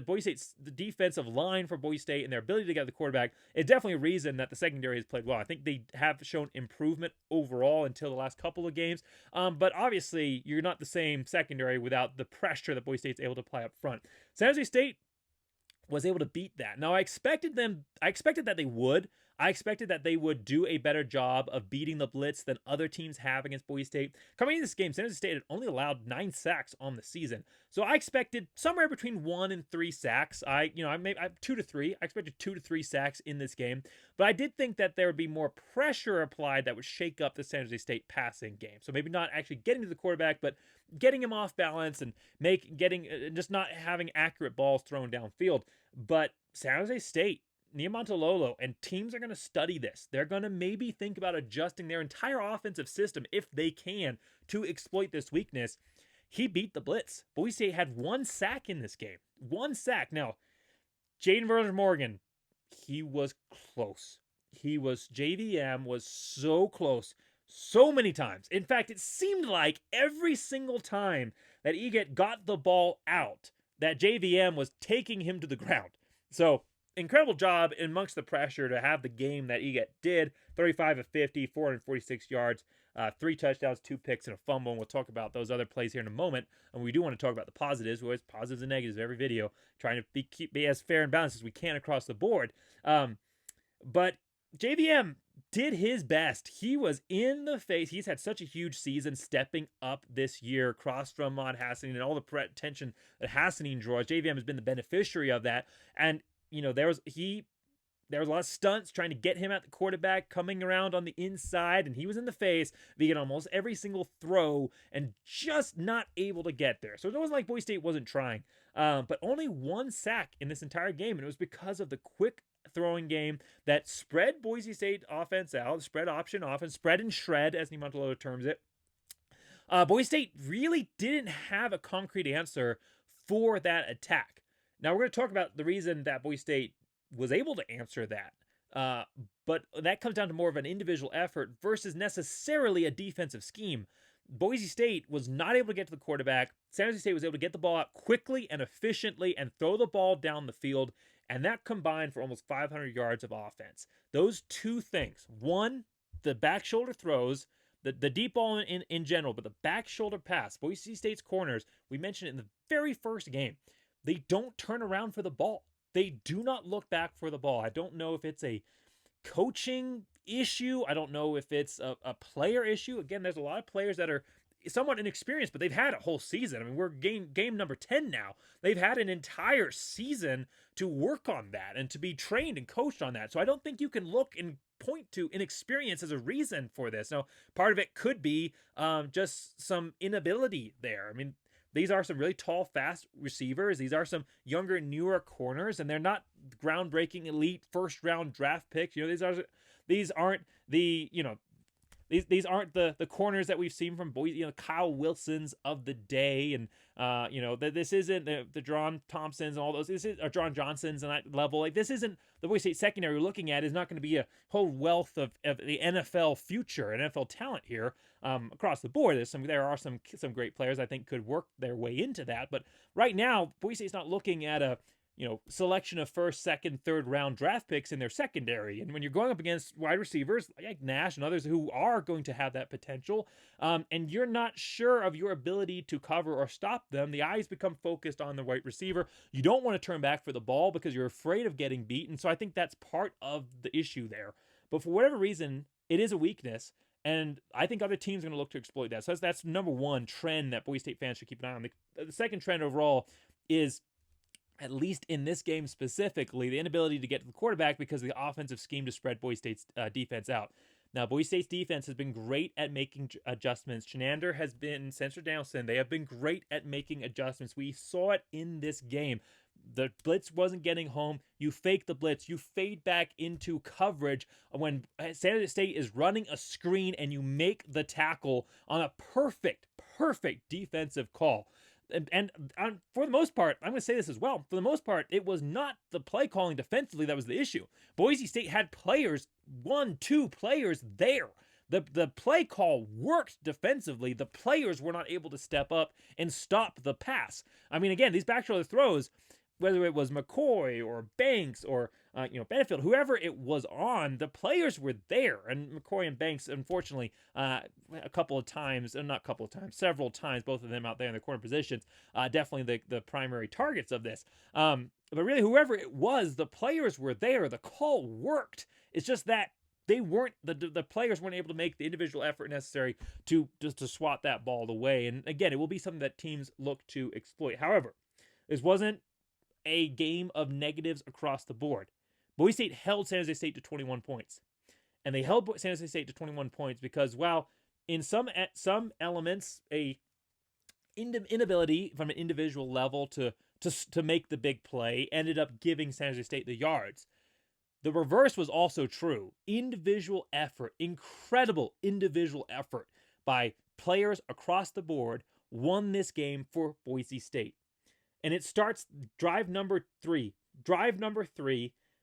A: defensive line for Boise State and their ability to get the quarterback is definitely a reason that the secondary has played well. I think they have shown improvement overall until the last couple of games, but obviously you're not the same secondary without the pressure that Boise State's able to apply up front. San Jose State was able to beat that. Now, I expected that they would. I expected that they would do a better job of beating the blitz than other teams have against Boise State. Coming into this game, San Jose State had only allowed 9 sacks on the season. So I expected somewhere between 1 and 3 sacks. I 2 to 3. I expected 2 to 3 sacks in this game. But I did think that there would be more pressure applied that would shake up the San Jose State passing game. So maybe not actually getting to the quarterback, but getting him off balance and just not having accurate balls thrown downfield. But San Jose State, Niumatalolo, and teams are going to study this. They're going to maybe think about adjusting their entire offensive system, if they can, to exploit this weakness. He beat the blitz. Boise State had 1 sack in this game. 1 sack. Now, Jaden Vernon-Morgan, he was close. JVM was so close so many times. In fact, it seemed like every single time that Eget got the ball out, that JVM was taking him to the ground. So incredible job amongst the pressure to have the game that Eget did. 35 of 50, 446 yards, 3 touchdowns, 2 picks, and a fumble. And we'll talk about those other plays here in a moment. And we do want to talk about the positives. We always positives and negatives every video, trying to be as fair and balanced as we can across the board. But JVM did his best. He was in the face. He's had such a huge season stepping up this year across from Maud Hassanin and all the attention that Hassanin draws. JVM has been the beneficiary of that. And, you know, there was a lot of stunts trying to get him at the quarterback, coming around on the inside, and he was in the face via almost every single throw and just not able to get there. So it wasn't like Boise State wasn't trying. But only 1 sack in this entire game, and it was because of the quick throwing game that spread Boise State offense out, spread option offense, spread and shred, as Niumatalolo terms it. Boise State really didn't have a concrete answer for that attack. Now, we're going to talk about the reason that Boise State was able to answer that. But that comes down to more of an individual effort versus necessarily a defensive scheme. Boise State was not able to get to the quarterback. San Jose State was able to get the ball out quickly and efficiently and throw the ball down the field, and that combined for almost 500 yards of offense. Those two things, one, the back shoulder throws, the deep ball in general, but the back shoulder pass, Boise State's corners, we mentioned it in the very first game, they don't turn around for the ball. They do not look back for the ball. I don't know if it's a coaching issue. I don't know if it's a player issue. Again, there's a lot of players that are somewhat inexperienced, but they've had a whole season. I mean, we're game number 10 now. They've had an entire season to work on that and to be trained and coached on that. So I don't think you can look and point to inexperience as a reason for this. Now, part of it could be just some inability there. I mean, these are some really tall, fast receivers. These are some younger, newer corners, and they're not groundbreaking, elite, first-round draft picks. You know, these aren't the, you know, these aren't the corners that we've seen from Boise, you know, Kyle Wilsons of the day, and you know, this isn't the John Thompsons and all those. This is or John Johnsons and that level. Like, this isn't the Boise State secondary we're looking at. Is not going to be a whole wealth of the NFL future, NFL talent here across the board. There are some great players I think could work their way into that, but right now Boise State's not looking at a, you know, selection of first, second, third round draft picks in their secondary. And when you're going up against wide receivers like Nash and others who are going to have that potential, and you're not sure of your ability to cover or stop them, the eyes become focused on the wide receiver. You don't want to turn back for the ball because you're afraid of getting beaten. So I think that's part of the issue there. But for whatever reason, it is a weakness. And I think other teams are going to look to exploit that. So that's number one trend that Boise State fans should keep an eye on. The second trend overall is, at least in this game specifically, the inability to get to the quarterback because of the offensive scheme to spread Boise State's defense out. Now, Boise State's defense has been great at making adjustments. Chenander has been, Spencer Danielson, they have been great at making adjustments. We saw it in this game. The blitz wasn't getting home. You fake the blitz. You fade back into coverage when San Jose State is running a screen and you make the tackle on a perfect defensive call. And for the most part, I'm going to say this as well. For the most part, it was not the play calling defensively that was the issue. Boise State had players, 1-2 players there. The play call worked defensively. The players were not able to step up and stop the pass. I mean, again, these back shoulder throws, whether it was McCoy or Banks or Benefield, whoever it was on, the players were there. And McCoy and Banks, unfortunately, several times, both of them out there in their corner positions, definitely the primary targets of this. But really, whoever it was, the players were there. The call worked. It's just that they weren't the players weren't able to make the individual effort necessary to swat that ball away. And again, it will be something that teams look to exploit. However, this wasn't a game of negatives across the board. Boise State held San Jose State to 21 points. And they held San Jose State to 21 points because, while in some elements, a inability from an individual level to make the big play ended up giving San Jose State the yards. The reverse was also true. Individual effort, incredible individual effort by players across the board won this game for Boise State. And it starts drive number three,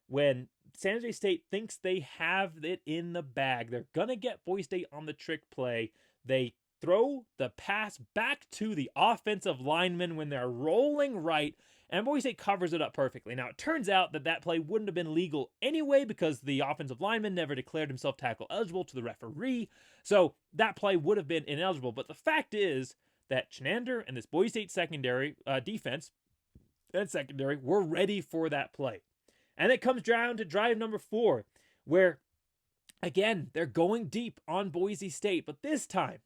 A: when San Jose State thinks they have it in the bag. They're going to get Boise State on the trick play. They throw the pass back to the offensive lineman when they're rolling right, and Boise State covers it up perfectly. Now, it turns out that play wouldn't have been legal anyway because the offensive lineman never declared himself tackle eligible to the referee, so that play would have been ineligible. But the fact is that Chinander and this Boise State secondary defense and secondary were ready for that play. And it comes down to drive number 4, where, again, they're going deep on Boise State, but this time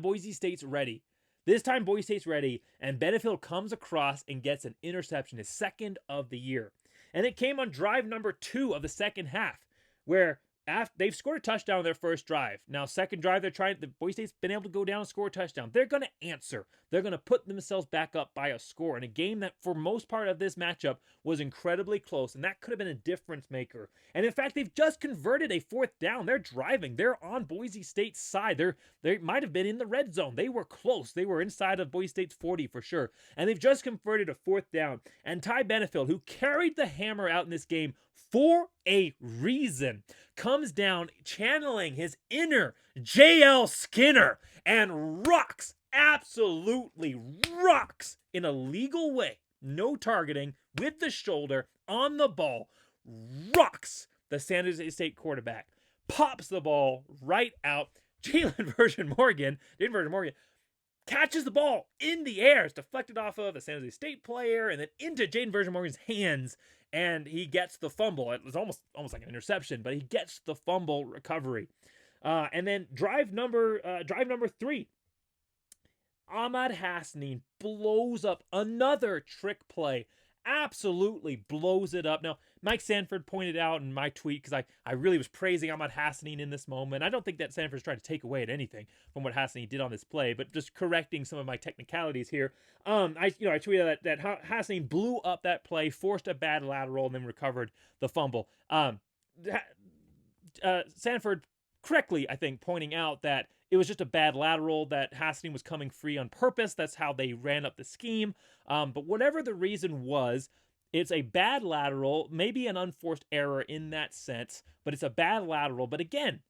A: Boise State's ready. This time Boise State's ready, and Benefield comes across and gets an interception, his second of the year. And it came on drive number 2 of the second half, where they've scored a touchdown on their first drive. Now, second drive, the Boise State's been able to go down and score a touchdown. They're going to answer. They're going to put themselves back up by a score in a game that, for most part of this matchup, was incredibly close, and that could have been a difference maker. And in fact, they've just converted a 4th down. They're driving. They're on Boise State's side. They might have been in the red zone. They were close. They were inside of Boise State's 40 for sure. And they've just converted a 4th down. And Ty Benefield, who carried the hammer out in this game for a reason, comes down channeling his inner J.L. Skinner and absolutely rocks in a legal way, no targeting, with the shoulder on the ball, rocks the San Jose State quarterback, pops the ball right out. Jaden Morgan catches the ball in the air. It's deflected off of a San Jose State player and then into Jaden Morgan's hands, and he gets the fumble. It was almost like an interception, but he gets the fumble recovery. And then drive number 3. Ahmad Hassanin blows up another trick play. Absolutely blows it up. Now, Mike Sanford pointed out in my tweet, because I really was praising Ahmad Hassanin in this moment. I don't think that Sanford's trying to take away at anything from what Hassanin did on this play, but just correcting some of my technicalities here. I tweeted that Hassanin blew up that play, forced a bad lateral, and then recovered the fumble. Sanford correctly, I think, pointing out that it was just a bad lateral, that Hassanin was coming free on purpose. That's how they ran up the scheme. But whatever the reason was, it's a bad lateral, maybe an unforced error in that sense, but it's a bad lateral. But again,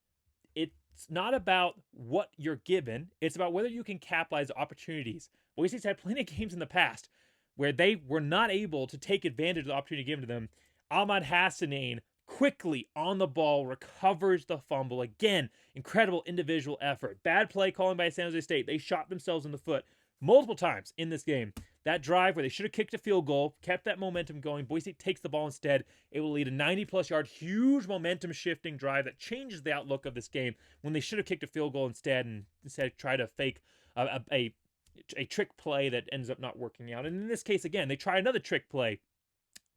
A: it's not about what you're given. It's about whether you can capitalize opportunities. Boise State's had plenty of games in the past where they were not able to take advantage of the opportunity given to them. Ahmad Hassanin quickly on the ball recovers the fumble. Again, incredible individual effort. Bad play calling by San Jose State. They shot themselves in the foot multiple times in this game. That drive where they should have kicked a field goal, kept that momentum going. Boise State takes the ball instead. It will lead a 90-plus yard, huge momentum-shifting drive that changes the outlook of this game when they should have kicked a field goal instead try to fake a trick play that ends up not working out. And in this case, again, they try another trick play.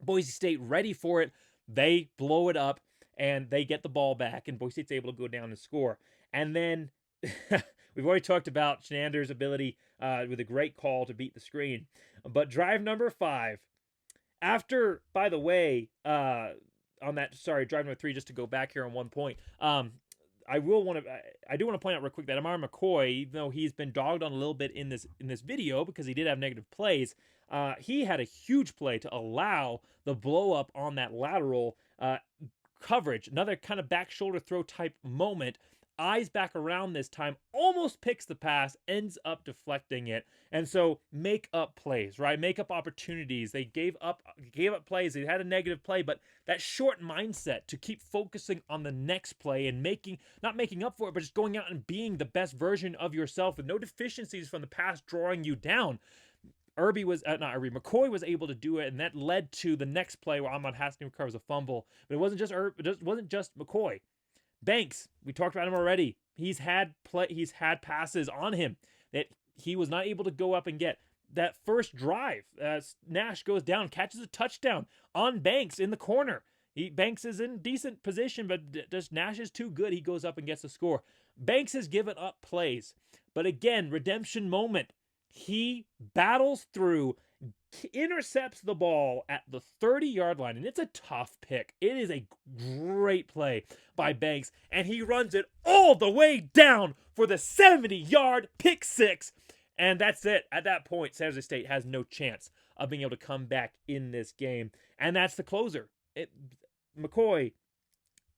A: Boise State ready for it. They blow it up, and they get the ball back, and Boise State's able to go down and score. And then we've already talked about Chinander's ability with a great call to beat the screen. But drive number 5, after, by the way, drive number 3, just to go back here on one point, I do want to point out real quick that Amar McCoy, even though he's been dogged on a little bit in this video because he did have negative plays, he had a huge play to allow the blow up on that lateral coverage. Another kind of back shoulder throw type moment. Eyes back around this time, almost picks the pass, ends up deflecting it. And so make up plays, right? Make up opportunities. They gave up plays. They had a negative play, but that short mindset to keep focusing on the next play and not making up for it, but just going out and being the best version of yourself with no deficiencies from the past drawing you down. McCoy was able to do it, and that led to the next play where Ahmad Hassanin recovers a fumble. But it wasn't just McCoy. Banks, we talked about him already. He's had passes on him that he was not able to go up and get. That first drive, Nash goes down, catches a touchdown on Banks in the corner. Banks is in decent position, but just Nash is too good. He goes up and gets the score. Banks has given up plays, but again, redemption moment. He battles through, intercepts the ball at the 30-yard line, and it's a tough pick. It is a great play by Banks, and he runs it all the way down for the 70-yard pick six, and that's it. At that point, San Jose State has no chance of being able to come back in this game, and that's the closer. McCoy,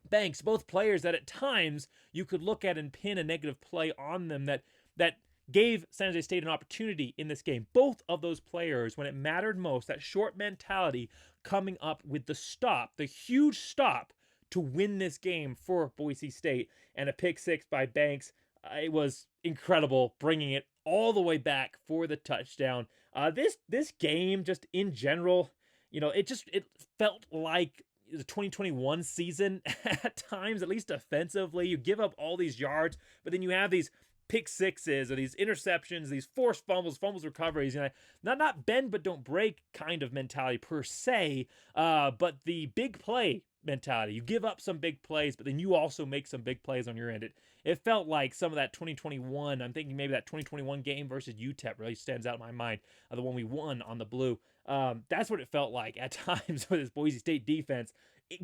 A: Banks, both players that at times you could look at and pin a negative play on them that that gave San Jose State an opportunity in this game. Both of those players, when it mattered most, that short mentality coming up with the stop, the huge stop to win this game for Boise State, and a pick six by Banks. It was incredible, bringing it all the way back for the touchdown. This game, just in general, it felt like the 2021 season at times, at least offensively. You give up all these yards, but then you have these pick sixes or these interceptions, these forced fumbles recoveries, not bend but don't break kind of mentality per se, but the big play mentality. You give up some big plays, but then you also make some big plays on your end. It felt like some of that 2021, I'm thinking maybe that 2021 game versus UTEP really stands out in my mind, the one we won on the blue. That's what it felt like at times with this Boise State defense.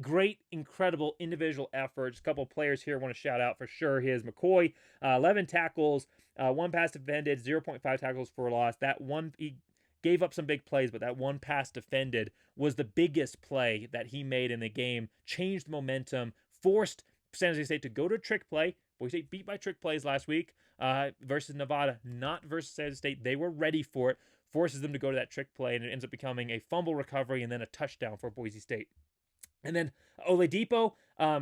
A: Great, incredible individual efforts. A couple of players here I want to shout out for sure. Here's McCoy, 11 tackles, 1 pass defended, 0.5 tackles for a loss. That one, he gave up some big plays, but that 1 pass defended was the biggest play that he made in the game. Changed momentum, forced San Jose State to go to a trick play. Boise State beat by trick plays last week versus Nevada, not versus San Jose State. They were ready for it. Forces them to go to that trick play, and it ends up becoming a fumble recovery and then a touchdown for Boise State. And then Oladipo,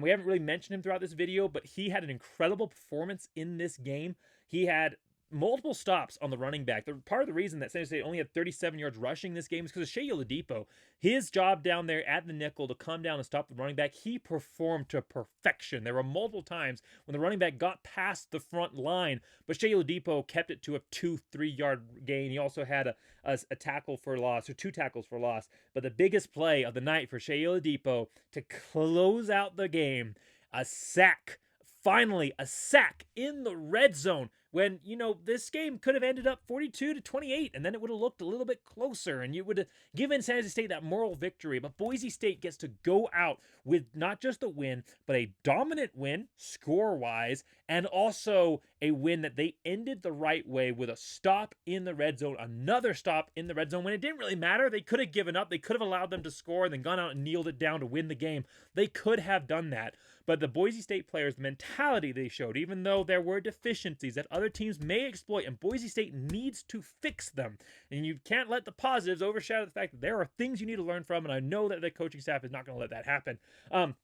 A: we haven't really mentioned him throughout this video, but he had an incredible performance in this game. He had multiple stops on the running back. Part of the reason that San Jose State only had 37 yards rushing this game is because of Shea Oladipo. His job down there at the nickel to come down and stop the running back, he performed to perfection. There were multiple times when the running back got past the front line, but Shea Oladipo kept it to a 2-3 yard gain. He also had a tackle for loss, or 2 tackles for loss. But the biggest play of the night for Shea Oladipo to close out the game, a sack. Finally, a sack in the red zone when, this game could have ended up 42-28, and then it would have looked a little bit closer, and you would have given San Jose State that moral victory. But Boise State gets to go out with not just a win, but a dominant win, score-wise, and also a win that they ended the right way with a stop in the red zone, another stop in the red zone when it didn't really matter. They could have given up. They could have allowed them to score and then gone out and kneeled it down to win the game. They could have done that. But the Boise State players' mentality they showed, even though there were deficiencies that other teams may exploit, and Boise State needs to fix them. And you can't let the positives overshadow the fact that there are things you need to learn from, and I know that the coaching staff is not going to let that happen.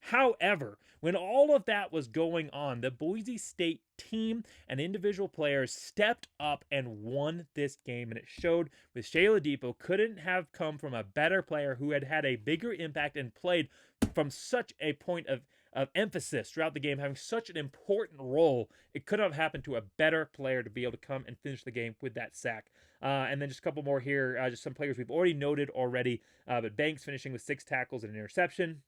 A: However, when all of that was going on, the Boise State team and individual players stepped up and won this game, and it showed with Shea Oladipo couldn't have come from a better player who had a bigger impact and played from such a point of emphasis throughout the game, having such an important role. It couldn't have happened to a better player to be able to come and finish the game with that sack. And then just a couple more here, just some players we've already noted already, but Banks finishing with 6 tackles and an interception.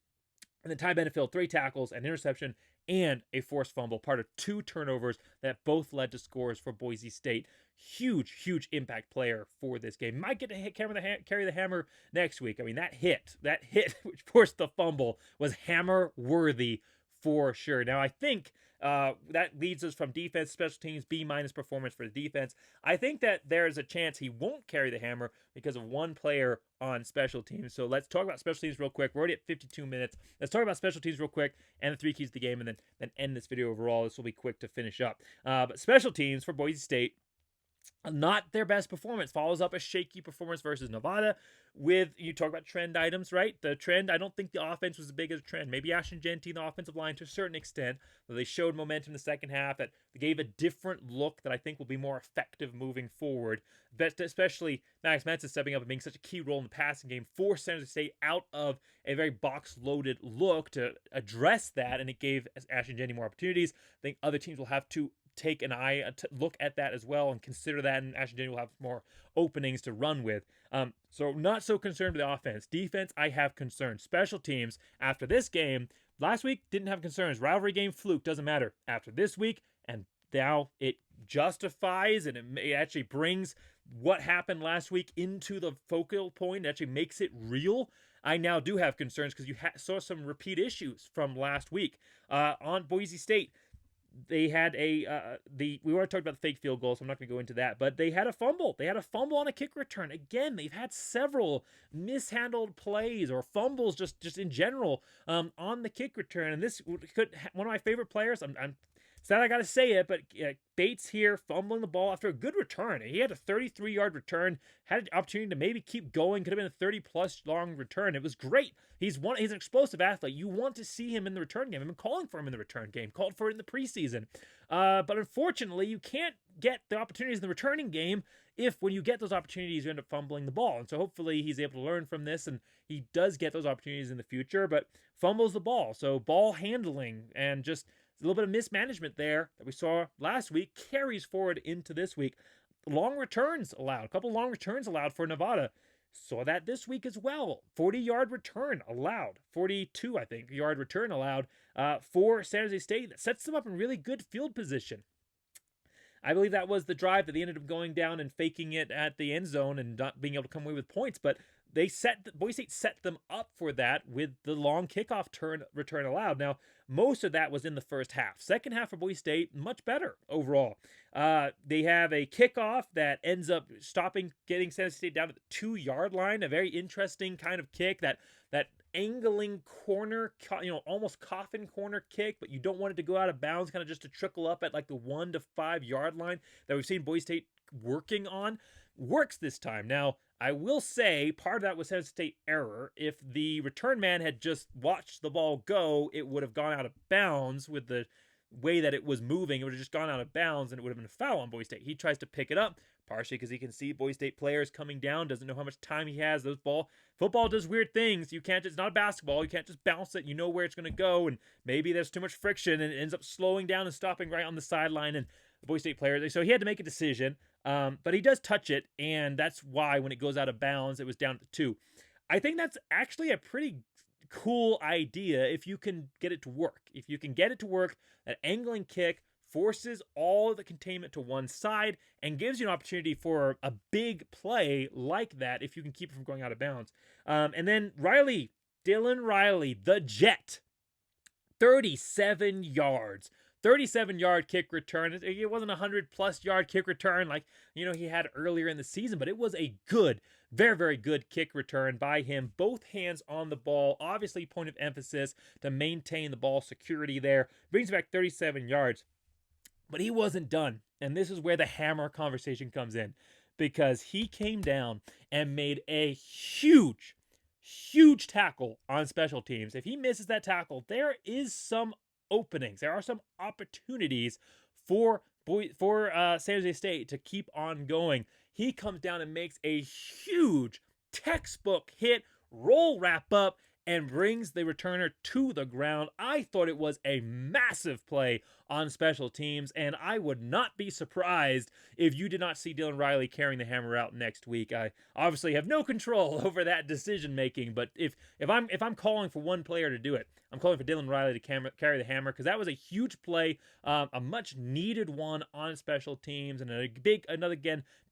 A: And then Ty Benefield, 3 tackles, an interception, and a forced fumble, part of 2 turnovers that both led to scores for Boise State. Huge impact player for this game. Might get to carry the hammer next week. I mean, that hit, which forced the fumble, was hammer-worthy for sure. Now, I think that leads us from defense, special teams, B- performance for the defense. I think that there's a chance he won't carry the hammer because of one player on special teams. So let's talk about special teams real quick. We're already at 52 minutes. Let's talk about special teams real quick and the 3 keys to the game, and then end this video overall. This will be quick to finish up. But special teams for Boise State, not their best performance. Follows up a shaky performance versus Nevada. You talk about trend items, right? The trend, I don't think the offense was as big as a trend. Maybe Ashton Jeanty and the offensive line to a certain extent, though they showed momentum in the second half that gave a different look that I think will be more effective moving forward. Especially Maddux Madsen stepping up and being such a key role in the passing game, forced San Jose State out of a very box-loaded look to address that, and it gave Ashton Jeanty more opportunities. I think other teams will have to take an eye, look at that as well and consider that, and Ashton Jeanty will have more openings to run with. So not so concerned with the offense. Defense, I have concerns. Special teams, after this game, last week didn't have concerns. Rivalry game, fluke, doesn't matter. After this week, and now it justifies and it actually brings what happened last week into the focal point, it actually makes it real. I now do have concerns because you saw some repeat issues from last week. On Boise State, they had we already talked about the fake field goal, so I'm not going to go into that, but they had a fumble. They had a fumble on a kick return. Again, they've had several mishandled plays or fumbles just in general on the kick return. And this could, one of my favorite players, I'm sad I got to say it, but Bates here fumbling the ball after a good return. He had a 33-yard return, had an opportunity to maybe keep going. Could have been a 30-plus long return. It was great. He's an explosive athlete. You want to see him in the return game. I've been calling for him in the return game, called for it in the preseason. But unfortunately, you can't get the opportunities in the returning game if when you get those opportunities, you end up fumbling the ball. And so hopefully he's able to learn from this, and he does get those opportunities in the future, but fumbles the ball. So ball handling and just a little bit of mismanagement there that we saw last week carries forward into this week. Long returns allowed, a couple long returns allowed for Nevada. Saw that this week as well. 40-yard return allowed. 42, I think, yard return allowed for San Jose State. That sets them up in really good field position. I believe that was the drive that they ended up going down and faking it at the end zone and not being able to come away with points. But Boise State set them up for that with the long kickoff return allowed. Now, most of that was in the first half. Second half for Boise State, much better overall. They have a kickoff that ends up getting San Jose State down to the 2-yard line. A very interesting kind of kick, that angling corner, almost coffin corner kick, but you don't want it to go out of bounds, kind of just to trickle up at like the 1 to 5 yard line that we've seen Boise State working on. Works this time. Now, I will say part of that was San Jose State error. If the return man had just watched the ball go, it would have gone out of bounds with the way that it was moving. It would have just gone out of bounds and it would have been a foul on Boise State. He tries to pick it up, partially because he can see Boise State players coming down, doesn't know how much time he has. Football does weird things. It's not a basketball. You can't just bounce it. You know where it's going to go, and maybe there's too much friction and it ends up slowing down and stopping right on the sideline. And the Boise State player, so he had to make a decision. But he does touch it, and that's why when it goes out of bounds, it was down to 2. I think that's actually a pretty cool idea if you can get it to work. If you can get it to work, that angling kick forces all the containment to one side and gives you an opportunity for a big play like that if you can keep it from going out of bounds. And then Dylan Riley, the Jet, 37 yards. 37-yard kick return. It wasn't a 100-plus yard kick return like, he had earlier in the season, but it was a good, very, very good kick return by him. Both hands on the ball. Obviously, point of emphasis to maintain the ball security there. Brings back 37 yards. But he wasn't done. And this is where the hammer conversation comes in, because he came down and made a huge tackle on special teams. If he misses that tackle, there is some openings. There are some opportunities for San Jose State to keep on going. He comes down and makes a huge textbook hit, roll wrap up, and brings the returner to the ground. I thought it was a massive play on special teams, and I would not be surprised if you did not see Dylan Riley carrying the hammer out next week. I obviously have no control over that decision making, but if I'm calling for one player to do it, I'm calling for Dylan Riley to carry the hammer, because that was a huge play, a much needed one on special teams, and another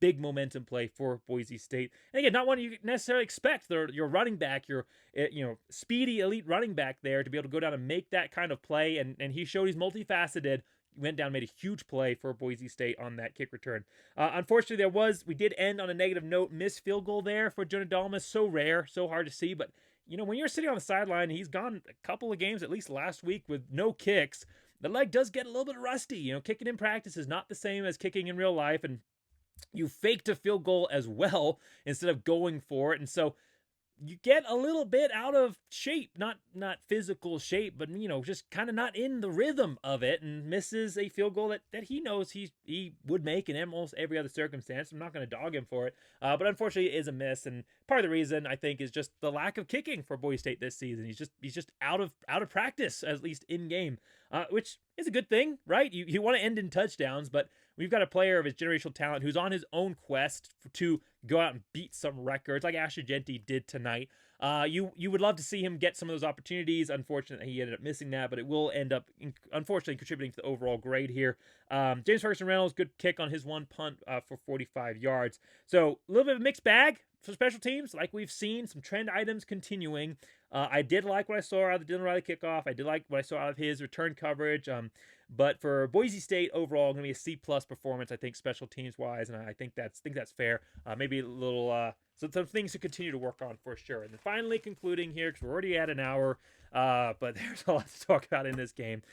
A: big momentum play for Boise State. And again, not one you necessarily expect your running back, your speedy elite running back there to be able to go down and make that kind of play, and he showed he's multifaceted. Went down, made a huge play for Boise State on that kick return. Unfortunately, we did end on a negative note. Missed field goal there for Jonah Dalmas. So rare, so hard to see. But, when you're sitting on the sideline, he's gone a couple of games, at least last week, with no kicks. The leg does get a little bit rusty. Kicking in practice is not the same as kicking in real life. And you faked a field goal as well instead of going for it. And so you get a little bit out of shape, not physical shape, but, just kind of not in the rhythm of it, and misses a field goal that he knows he would make in almost every other circumstance. I'm not going to dog him for it, but unfortunately it is a miss, and part of the reason I think is just the lack of kicking for Boise State this season. He's just out of practice, at least in game, which is a good thing, right? You want to end in touchdowns, but we've got a player of his generational talent who's on his own quest to go out and beat some records like Ashton Jeanty did tonight. You would love to see him get some of those opportunities. Unfortunately, he ended up missing that, but it will end up, unfortunately, contributing to the overall grade here. James Ferguson Reynolds, good kick on his one punt for 45 yards. So a little bit of a mixed bag for special teams, like we've seen, some trend items continuing. I did like what I saw out of the Dylan Riley kickoff. I did like what I saw out of his return coverage. But for Boise State overall, going to be a C+ performance, I think, special teams wise, and I think that's fair. Maybe a little some things to continue to work on for sure. And then finally concluding here, because we're already at an hour, but there's a lot to talk about in this game.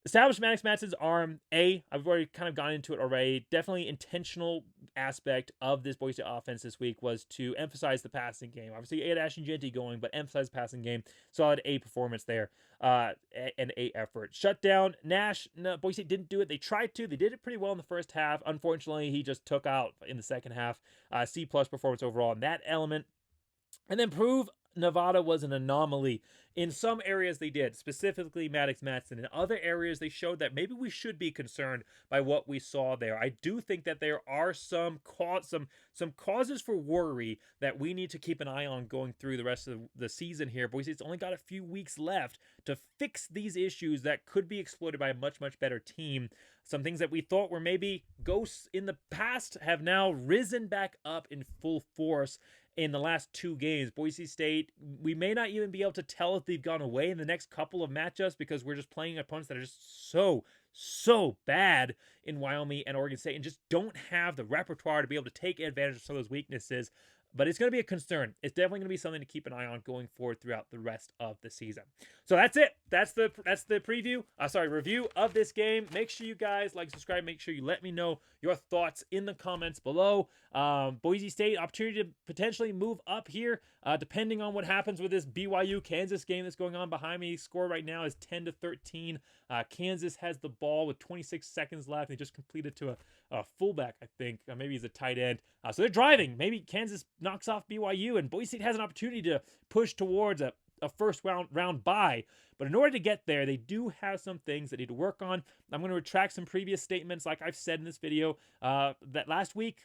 A: Establish Maddux Madsen's arm. I've already kind of gone into it already. Definitely intentional aspect of this Boise State offense this week was to emphasize the passing game. Obviously, had Ashton Jeanty going, but emphasize the passing game. Solid A performance there, and A effort. Shut down Nash. No, Boise State didn't do it. They tried to. They did it pretty well in the first half. Unfortunately, he just took out in the second half. C+ performance overall in that element. And then prove Nevada was an anomaly. In some areas they did, specifically Maddux Madsen. In other areas they showed that maybe we should be concerned by what we saw there. I do think that there are some causes for worry that we need to keep an eye on going through the rest of the season here. Boise State's only got a few weeks left to fix these issues that could be exploited by a much, much better team. Some things that we thought were maybe ghosts in the past have now risen back up in full force in the last 2 games. Boise State, we may not even be able to tell if they've gone away in the next couple of matchups because we're just playing opponents that are just so bad in Wyoming and Oregon State and just don't have the repertoire to be able to take advantage of some of those weaknesses. But it's going to be a concern. It's definitely going to be something to keep an eye on going forward throughout the rest of the season. So that's it. That's the review of this game. Make sure you guys like, subscribe. Make sure you let me know your thoughts in the comments below. Boise State, opportunity to potentially move up here, depending on what happens with this BYU-Kansas game that's going on behind me. Score right now is 10-13. Kansas has the ball with 26 seconds left. They just completed to a fullback, I think. Maybe he's a tight end. So they're driving. Maybe Kansas knocks off BYU, and Boise State has an opportunity to push towards a first round bye. But in order to get there, they do have some things that need to work on. I'm going to retract some previous statements, like I've said in this video, that last week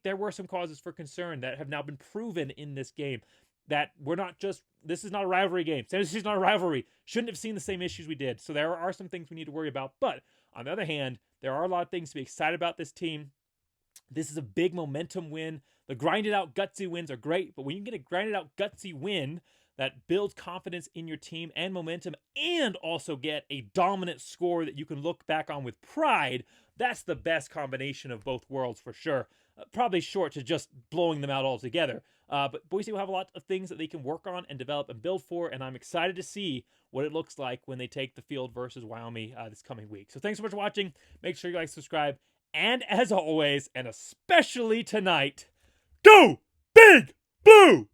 A: there were some causes for concern that have now been proven in this game. That this is not a rivalry game. San Jose State's not a rivalry. Shouldn't have seen the same issues we did. So there are some things we need to worry about. But on the other hand, there are a lot of things to be excited about this team. This is a big momentum win. The grinded out gutsy wins are great, but when you get a grinded out gutsy win that builds confidence in your team and momentum, and also get a dominant score that you can look back on with pride, that's the best combination of both worlds for sure. Probably short to just blowing them out altogether. But Boise will have a lot of things that they can work on and develop and build for, and I'm excited to see what it looks like when they take the field versus Wyoming this coming week. So thanks so much for watching. Make sure you like, subscribe, and as always, and especially tonight, go Big Blue!